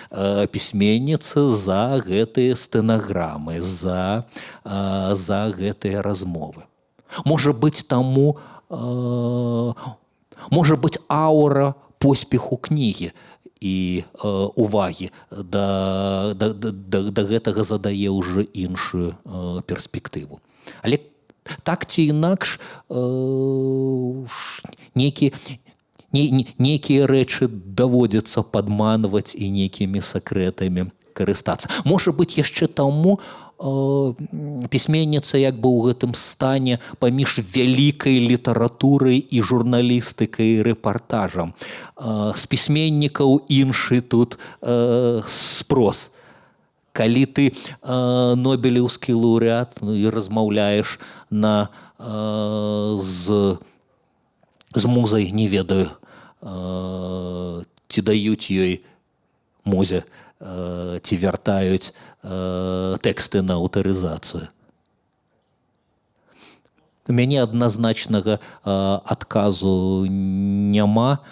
пісьменніцы за гэтыя стэнаграмы, за гэтыя размовы. Можа быць, таму можа быць, аўра поспеху кнігі і увагі да гэтага задае ўжо іншую перспектыву. Але так ці інакш нейкія рэчы даводзіцца падманваць і нейкімі сакрэтамі карыстацца. Можа быць, яшчэ таму пісьменніца як бы ў гэтым стане паміж вялікай літаратурай і журналістыкай і рэпартажам. З пісьменнікаў іншы тут спрос. Калі ты нобелеўскі лаўрэат і размаўляеш з музай, не ведаю, ці даюць ёй музе, ці вяртаюць тэксты на аўтарызацыю. У мяне адназначнага адказу няма,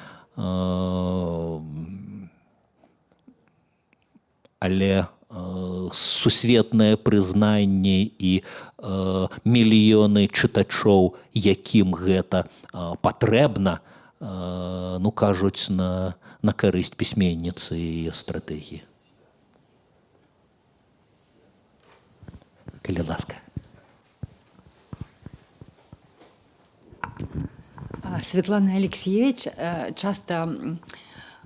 але сусветнае прызнанне і мільёны чытачоў, якім гэта патрэбна, ну, кажуць на карысць пісьменніцы і яе стратэгіі. Калі ласка. Светлана Алексеевич часто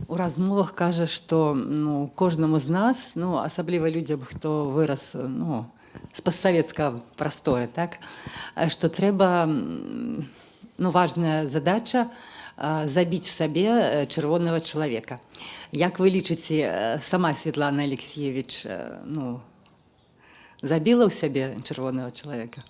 у размовах кажа, што кожнаму з нас, асабліва людзям, хто вырас з постсавецкага прасторы, так, што трэба, важная задача забіць у сабе чырвонага чалавека. Як вы лічыце, сама Светлана Алексеевич забіла ў сябе чырвонага чалавека?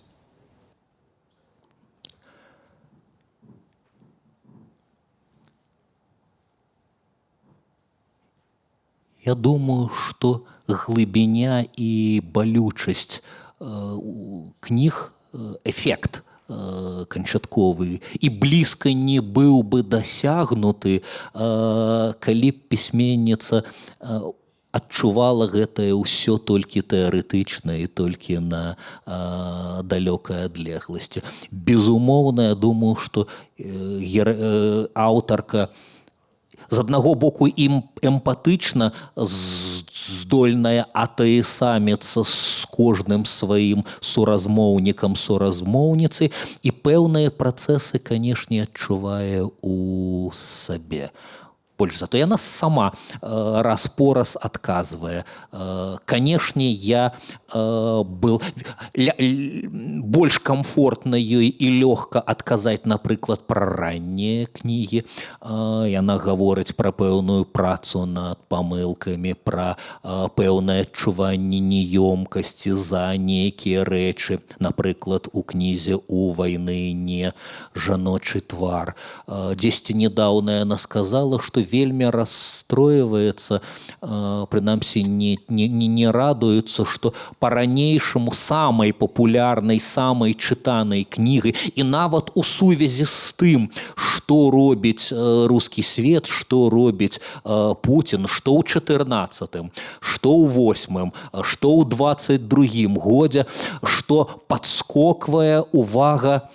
Я думаю, что глыбіня і балючасць кніг, эфект канчатковы і блізка не быў бы дасягнуты, калі б пісьменніца адчувала гэтае ўсё толькі тэарэтычна і толькі на далёкай адлегласці. Безумоўна, я думаю, што аўтарка з аднаго боку эмпатычна здольная атаясаміцца з кожным сваім суразмоўнікам, суразмоўніцай, і пэўныя працэсы, канешне, адчувае у сабе. Больш за то яна сама раз-пораз адказвае. Канешне, я был больш камфортна ёй і лёгка адказаць, напрыклад, пра раннія кнігі. Яна гаворыць пра пэўную працу над памылкамі, пра пэўнае адчуванне неёмкасці за нейкія рэчы. Напрыклад, у кнізе «У вайны не жаночы твар». Дзесьці нядаўна яна сказала, што вельмі расстройваецца, прынамсі не радуецца, што па-ранейшаму самай папулярнай, самай чытанай кнігай і нават у сувязі з тым, што робіць рускі свет, што робіць Путін, што ў 14-м, што ў 8-м, што ў 22-м годзе, што падскоквае увага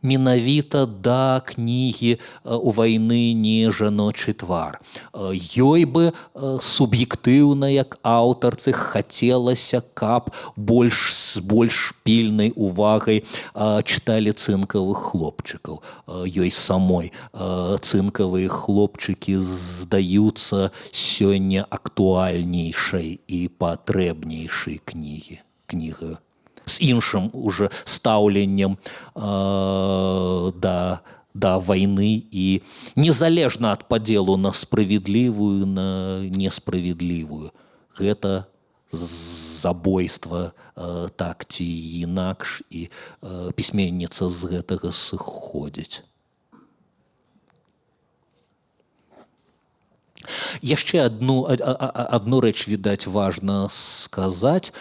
менавіта да кнігі «У вайны не жаночы твар». Ёй бы суб'ектыўна, як аўтарцы, хацелася, каб з больш пільнай увагай чыталі цынкавых хлопчыкаў. Ёй самой цынкавыя хлопчыкі здаюцца сёння актуальнейшай і патрэбнейшай кнігаю. З іншым уже стаўленнем да вайны і незалежна ад падзелу на справядлівую, на несправядлівую. Гэта забойства так ці інакш, і пісьменніца з гэтага сыходзіць. Яшчэ адну рэч, відаць, важна сказаць.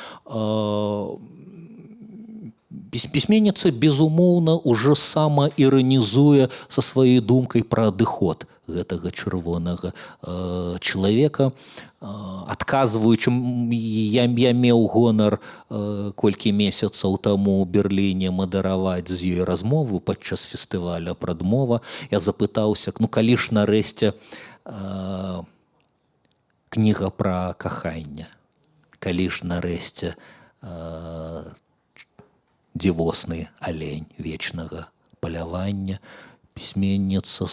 Пісьменніца, безумоўна, ужо сама іранізуе са сваёй думкай пра адыход гэтага чырвонага чалавека. Адказваючы, я меў гонар колькі месяцаў таму ў Берліне мадэраваць з ёй размову падчас фестываля «Прадмова». Я запытаўся, калі ж нарэшце кніга пра каханне, калі ж нарэшце дзівосны алень вечнага палявання. Пісьменніца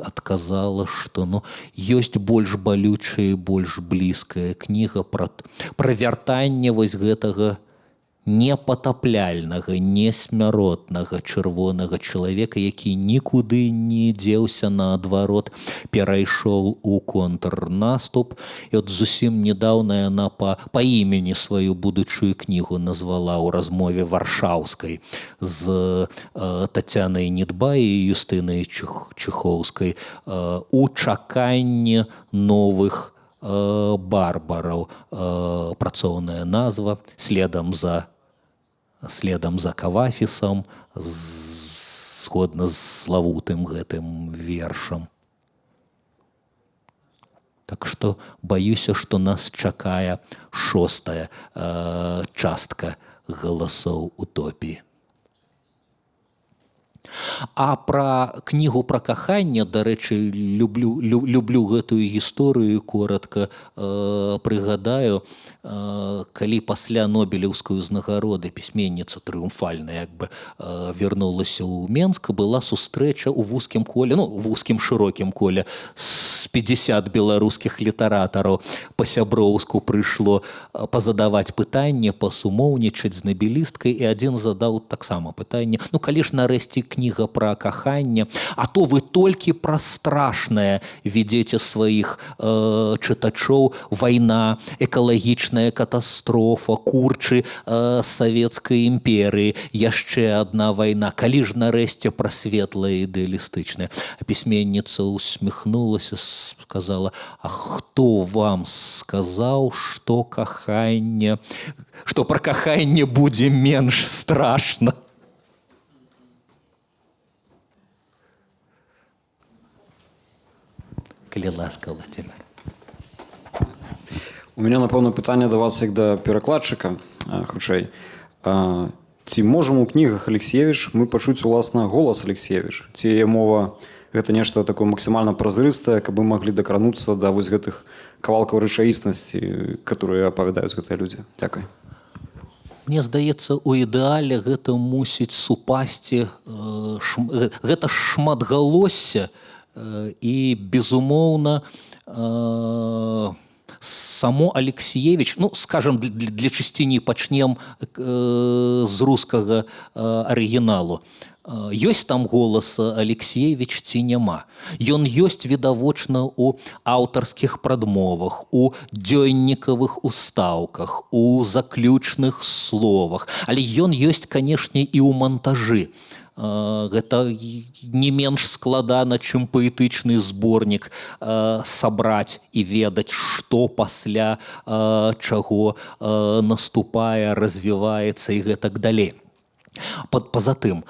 адказала, што ёсць больш балючая і больш блізкая кніга пра вяртанне вось гэтага непатапляльнага, несмяротнага чырвонага чалавека, які нікуды не дзеўся, наадварот, перайшоў у контрнаступ. І от зусім нядаўна яна па імені сваю будучую кнігу назвала ў размове варшаўскай з Тацянай Недбай і Юстынай Чыхоўскай «У чаканні новых барбараў». Працоўная назва, следам за Кавафісам, згодна з славутым гэтым вершам. Так што баюся, што нас чакае 6-я частка галасоў утопіі. А пра кнігу пра каханне, дарэчы, люблю гэтую гісторыю, коратка прыгадаю, калі пасля Нобелеўскай узнагароды пісьменніца трыумфальна вярнулася ў Менск, была сустрэча ў вузкім коле, вузкім шырокім коле, з 50 беларускіх літаратараў па-сяброўску прыйшло пазадаваць пытанне, пасумоўнічаць з набелісткай, і адзін задаў таксама пытанне, калі ж нарэшце кніга пра каханне, а то вы толькі пра страшнае ведзеце сваіх чытачоў: вайна, экалагічная катастрофа, курчы савецкай імперыі, яшчэ адна вайна. Калі ж нарэшце пра светлае ідэалістычнае? А пісьменніца усміхнулася, сказала: а хто вам сказаў, што каханне, што пра каханне будзе менш страшна? Калі ласка, Владимир. У меня, напэўна, пытанне да вас як да перакладчыка, хутчэй. Ці можам у кнігах Алексіевіч мы пачуць, уласна, голас Алексіевіч? Ці яе мова гэта нешта такое максімальна празрыстае, каб мы маглі дакрануцца да вось гэтых кавалкаў рэчаіснасці, которые апавядаюць гэтыя людзі? Дзякуй. Мне здаецца, у ідэале гэта мусіць супасці, гэта шматгалоссе, і, безумоўна, само Алексіевіч, ну, скажем, для чысціні пачнем з рускага арыгіналу. Ёсць там голас Алексіевіч ці няма? Ён ёсць відавочна ў аўтарскіх прадмовах, у дзённікавых устаўках, у заключных словах, але ён ёсць, канешне, і ў монтажы. Гэта не менш складана, чым паэтычны зборнік сабраць і ведаць, што пасля чаго наступае, развіваецца і гэтак далей. Пазатым,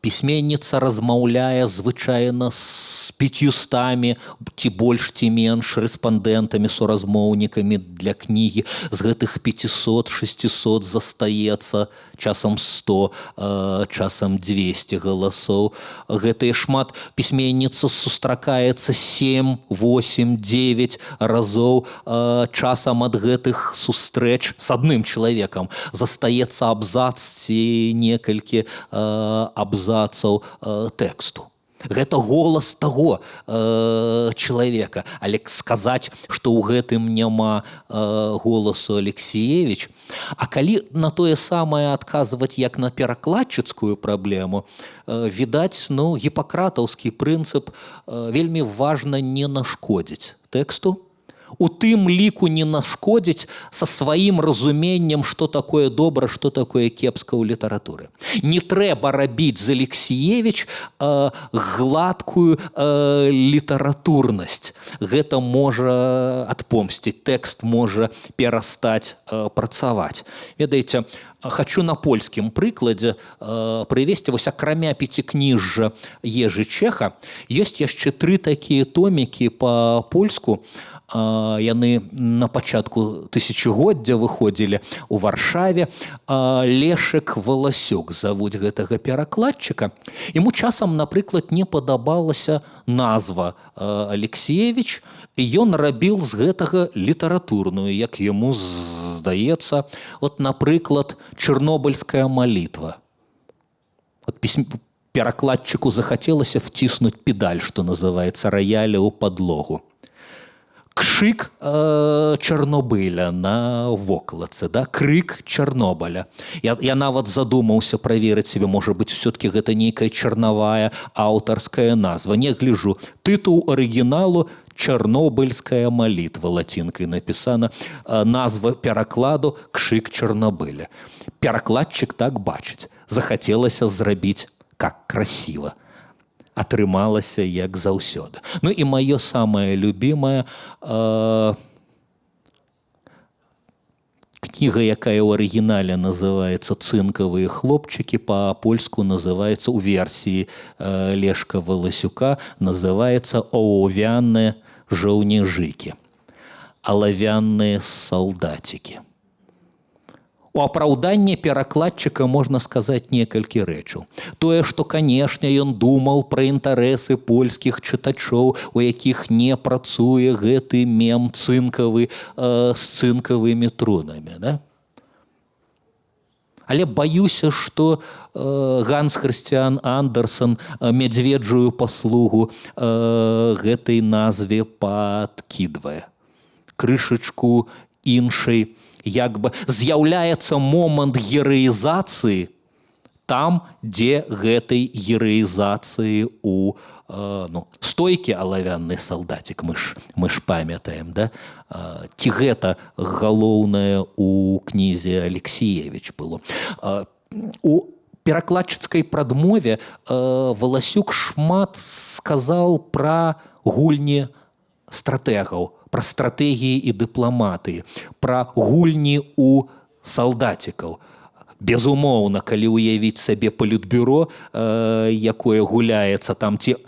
пісьменніца размаўляе звычайна з 500 ці больш ці менш рэспандэнтамі, суразмоўнікамі для кнігі. З гэтых 500-600 застаецца часам 100, часам 200 галасоў. Гэтыя шмат. Пісьменніца сустракаецца 7, 8, 9 разоў. Часам ад гэтых сустрэч з адным чалавекам застаецца абзац ці некалькі абзацаў тэксту. Гэта голас таго чалавека. Але сказаць, што ў гэтым няма голасу Алексіевіч, а калі на тое самае адказваць, як на перакладчыцкую праблему, відаць, ну, гіпакратаўскі прынцып: вельмі важна не нашкодзіць тэксту, у тым ліку не нашкодзіць са сваім разуменнем, што такое добра, што такое кепска ў літаратуры. Не трэба рабіць з Алексіевіч гладкую літаратурнасць. Гэта можа адпомсціць, тэкст можа перастаць працаваць. Ведаеце, хочу на польскім прыкладзе прывесці, вось акрамя пяцікніжжа Ежы Чэха, ёсць яшчэ 3 такія томікі па-польску. Яны на пачатку тысячагоддзя выходзілі ў Варшаве. Лешек Валасюк завуць гэтага перакладчыка. Яму часам, напрыклад, не падабалася назва Алексіевіч, і ён рабіл з гэтага літаратурную, як яму здаецца. От, напрыклад, «Чорнобыльская молитва». От перакладчыку захацелася вціснуць педаль, што называецца, раяля ў падлогу. Кшык Чарнобыля на вокладцы, да? Крык Чарнобыля. Я нават задумаўся праверыць себе, можа быць, все-таки гэта нейкая чарнавая аўтарская назва. Не гляжу. Тытул арыгіналу «Чорнобыльская молитва» лацінкай напісана. Назва перакладу «Кшык Чарнобыля». Перакладчык так бачыць. Захацелася зрабіць как красиво. Атрымалася як заўсёды. Ну і маё самае любімае кніга, якая ў арыгінале называецца «Цынкавыя хлопчыкі», па-польску называецца, у версіі Лешка Валасюка, называецца «Оловянныя жаўнежыкі», «Оловянныя салдатікі». У апраўданні перакладчыка можна сказаць некалькі рэчаў. Тое, што, канешне, ён думаў пра інтарэсы польскіх чытачоў, у якіх не працуе гэты мем цынкавы з цынкавымі трунамі, да? Але баюся, што Ганс Хрысціян Андерсэн мядзведжую паслугу гэтай назве падкідвае. Крышачку іншай, як бы з'яўляецца момант гераізацыі там, дзе гэтай гераізацыі у стойкі алавянны салдацік, мы ж памятаем, да? Ці гэта галоўнае у кнізе Алексіевіч было. У перакладчыцкай прадмове Валасюк шмат сказаў пра гульні стратэгаў, пра стратэгіі і дыпламатыі, пра гульні у салдацікаў. Безумоўна, калі ўявіць сабе палітбюро, якое гуляецца там, ці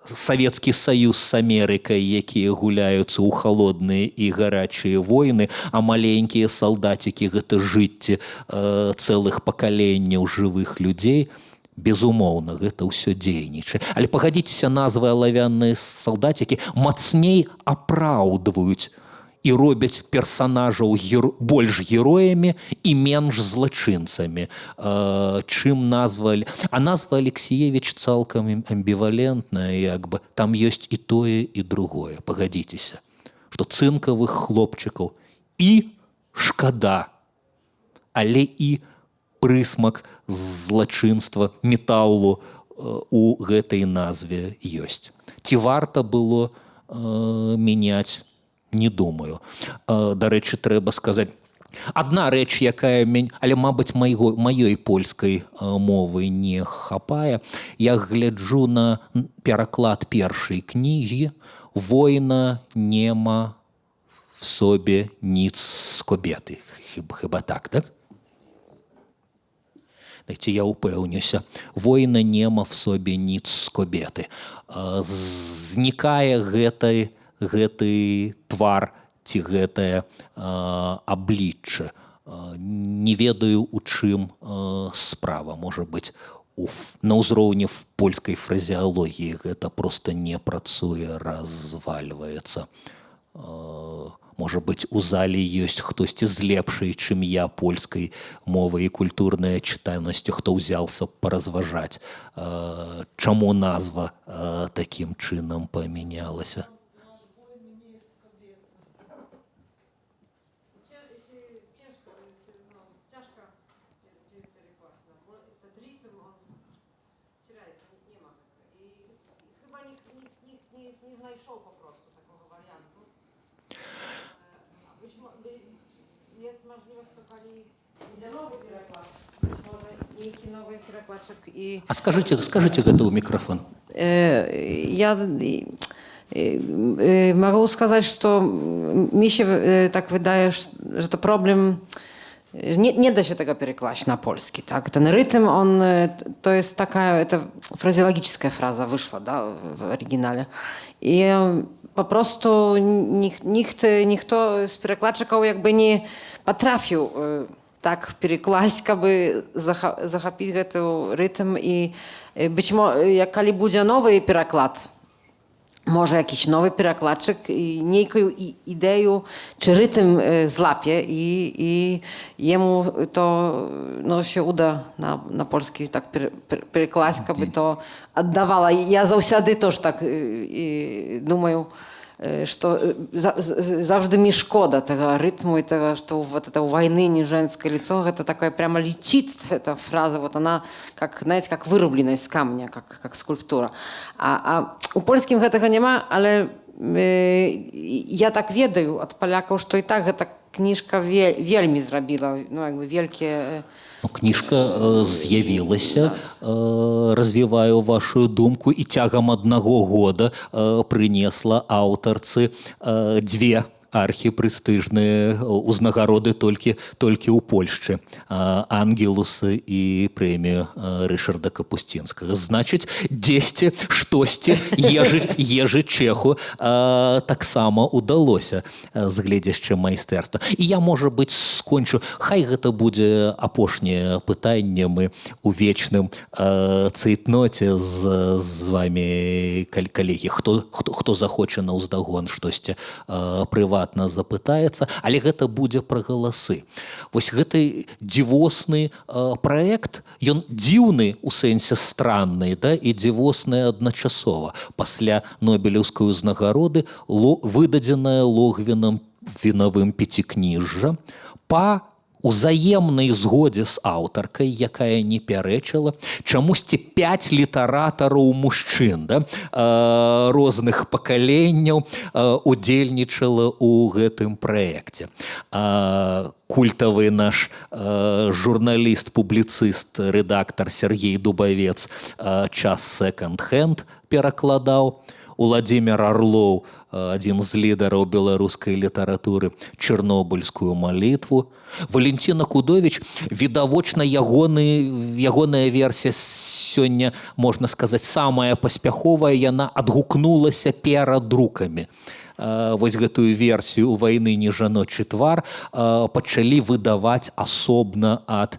Савецкі Саюз з Амерыкай, якія гуляюцца ў халодныя і гарачыя войны, а маленькія салдацікі – гэта жыцці цэлых пакаленняў жывых людзей, безумоўна, гэта ўсё дзейнічае. Але пагадзіцеся, назвы алавянныя салдацікі мацней апраўдваюць і робяць персанажаў больш героямі і менш злачынцамі, чым назва... А назва Алексіевіч цалкам амбівалентная, як бы. Там ёсць і тое, і другое. Пагадзіцеся, што цынкавых хлопчыкаў і шкада, але і прысмак злачынства, металлу у гэтай назве ёсць. Ці варта было мяняць? Не думаю. Дарэчы, трэба сказаць, адна рэч, якая але, мабыць, маёй польскай мовы не хапае. Я гляджу на пераклад першай кнігі «Война нема в собе ніц з кобеты». Хіба так, так? Дайце я упэўнюся. «Война нема в собе ніц з кобеты». Знікае гэты твар ці гэтае аблічча. Не ведаю, у чым справа. Можа быць, на ўзроўні польскай фразеалогіі гэта проста не працуе, развальваецца. Можа быць, у зале ёсць хтосьці з лепшай, чым я, польскай мовы і культурнай чытальнасцю, хто ўзяўся паразважаць, чаму назва такім чынам памянялася. А скажите гэта ў микрофон. Я могу сказать, что mi się tak wydaje, że to problem, nie da się tego перекласть на польский. Так? Ten rytm, to jest taka frazjologiczna fraza wyszła, да, w oryginale. I po prostu nikt z перекладчиков jakby nie potrafił tak перекласть, aby zachapić ten rytm i być może, jak kali będzie nowy переклад, może jakiś nowy перекладчик i niejaką ideę, czy rytm złapie i jemu to się uda na polski tak перекласть, aby to oddawała. Ja zawsze też tak думаю, что завжди mi szkoda tego rytmu i tego, что вот это у войны не женское лицо, это такое прямо летит, эта фраза, вот она, как, знаете, как вырублена из камня, как скульптура. А у польским этого нема, ale ja tak ведаю od Polaków, что и так эта книжка вельми зробила, ну, jakby wielkie... Кніжка з'явілася, развіваю вашу думку, і цягам аднаго года прынесла аўтарцы дзве архіпрэстыжныя узнагароды толькі ў Польшчы, Ангелусы і прэмію Рышарда Капусцінскага. Значыць, дзесьці, штосьці Ежы Чеху таксама удалося з гледзяшча майстэрства. І я, можа быць, скончу. Хай гэта будзе апошняе пытанне. Мы у вечным цейтноце з вами, калегі. Хто захоча на ўздагон штосьці прыватна запытаецца, але гэта будзе пра галасы. Вось гэты дзівосны праект, ён дзіўны ў сэнсе странны, да, і дзівосны адначасова. Пасля Нобелеўскай узнагароды выдадзеная Логвінам вінавым пяцікніжжа па узаемнай згодзе з аўтаркай, якая не пярэчыла, чамусьці 5 літаратараў мужчын розных пакаленняў удзельнічала ў гэтым праекце. Культавы наш журналіст, публіцыст, рэдактар Сергей Дубавец час секонд-хенд перакладаў, Уладзімір Арлоў, адзін з лідараў беларускай літаратуры, чэрнобыльскую малітву. Валентина Кудовіч, відавочна, ягоная версія сёння, можна сказаць, самая паспяховая, яна адгукнулася перадрукамі. Вось гэтую версію «У вайны не жаночы твар» пачалі выдаваць асобна ад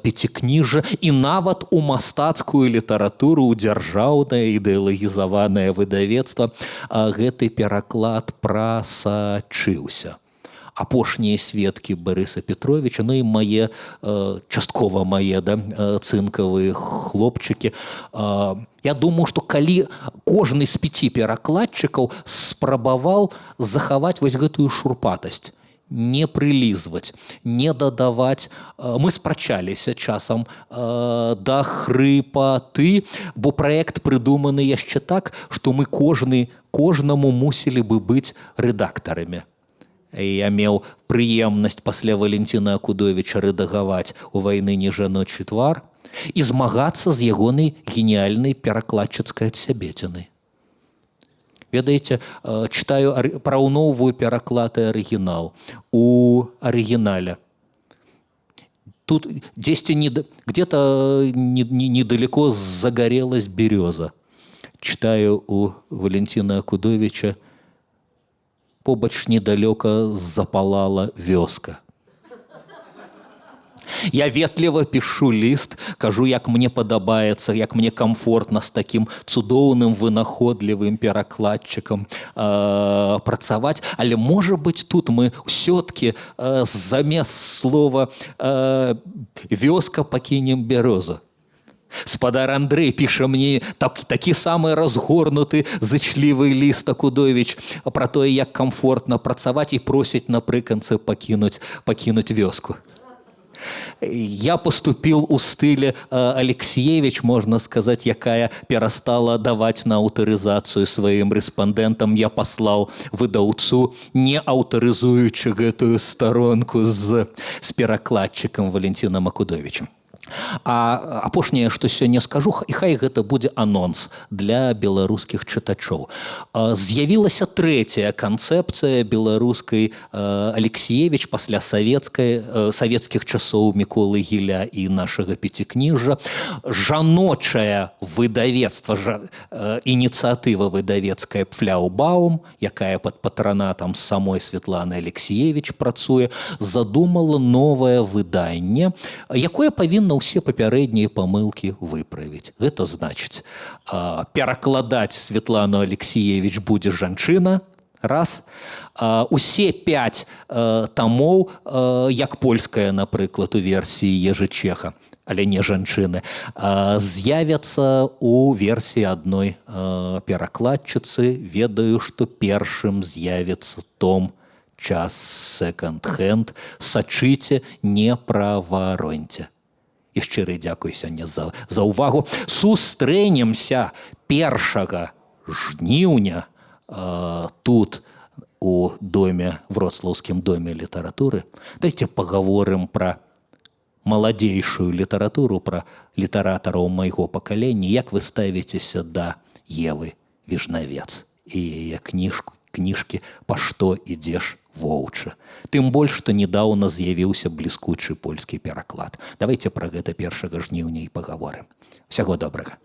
пяцікніжжа і нават у мастацкую літаратуру, у дзяржаўнае ідэалагізаванае выдавецтва гэты пераклад прасачыўся. Апошнія сведкі Барыса Петровича, ну і мае, часткова мае, цынкавыя хлопчыкі. Я думаю, што калі кожны з 5 перакладчыкаў спрабаваў захаваць вось гэтую шурпатасць, не прылізваць, не дадаваць. Мы спрачаліся часам да хрыпаты, бо праект прыдуманы яшчэ так, што мы кожнаму мусілі бы быць рэдактарамі. Я меў прыемнасць пасля Валентина Кудовіча рэдагаваць «У вайны не жаночы твар» і змагацца з ягонай геніяльнай перакладчыцкай адсябецінай. Ведаеце, чытаю, параўноўваю пераклад і арыгінал. У арыгінале тут где-то недалеко загорелась береза. Читаю у Валентина Кудовича: побач недалёка запалала вёска. Я ветліва пішу ліст, кажу, як мне падабаецца, як мне комфортна з такім цудоўным, вынаходлівым перакладчыкам працаваць. Але, можа быць, тут мы ўсё-ткі замест слова «вёска» пакінем «бярозу». Спадар Андрэй піша мне такі самы разгорнуты, зычлівы ліст Кудовіч пра тое, як комфортна працаваць, і просіць напрыканцы пакінуць вёску. Я поступил у стиле Алексеевич, можно сказать, якая перестала давать на аўтарызацыю сваім рэспандэнтам. Я паслаў выдаўцу, не аўтарызуючы гэтую старонку з перакладчыкам Валентинам Акудовічем. А апошняе, што сёння скажу, і хай гэта будзе анонс для беларускіх чытачоў. З'явілася трэцяя канцэпцыя беларускай Алексеевич пасля савецкіх часоў Міколы Гіля і нашага пяцікніжжа. Жаночае выдавецтва, ініцыятыва выдавецкая «Пфляубаум», якая пад патранатам самой Светланы Алексеевич працуе, задумала новае выданне, якое павінна ўсе папярэднія памылкі выправіць. Гэта значыць, перакладаць Светлану Алексеевич будзе жанчына, раз. Усе 5 тамоў, як польская, напрыклад, у версіі Ежы Чеха, але не жанчыны, з'явяцца у версіі адной перакладчыцы. Ведаю, што першым з'явіцца том «Час секонд-хенд». Сачыце, не правароньце. І шчыры дзякуй сёння за ўвагу. Сустрэнемся 1 жніўня тут у доме, Вроцлаўскім доме літаратуры. Дайце пагаворым пра маладзейшую літаратуру, пра літаратараў майго пакалення. Як вы ставіцеся да Евы Віжнавец і яе кніжкі «Па што ідзеш, воўча». Тым больш, што недаўна з'явіўся бліскучы польскі пераклад. Давайце пра гэта 1 жніўня і пагаворым. Усяго добрага.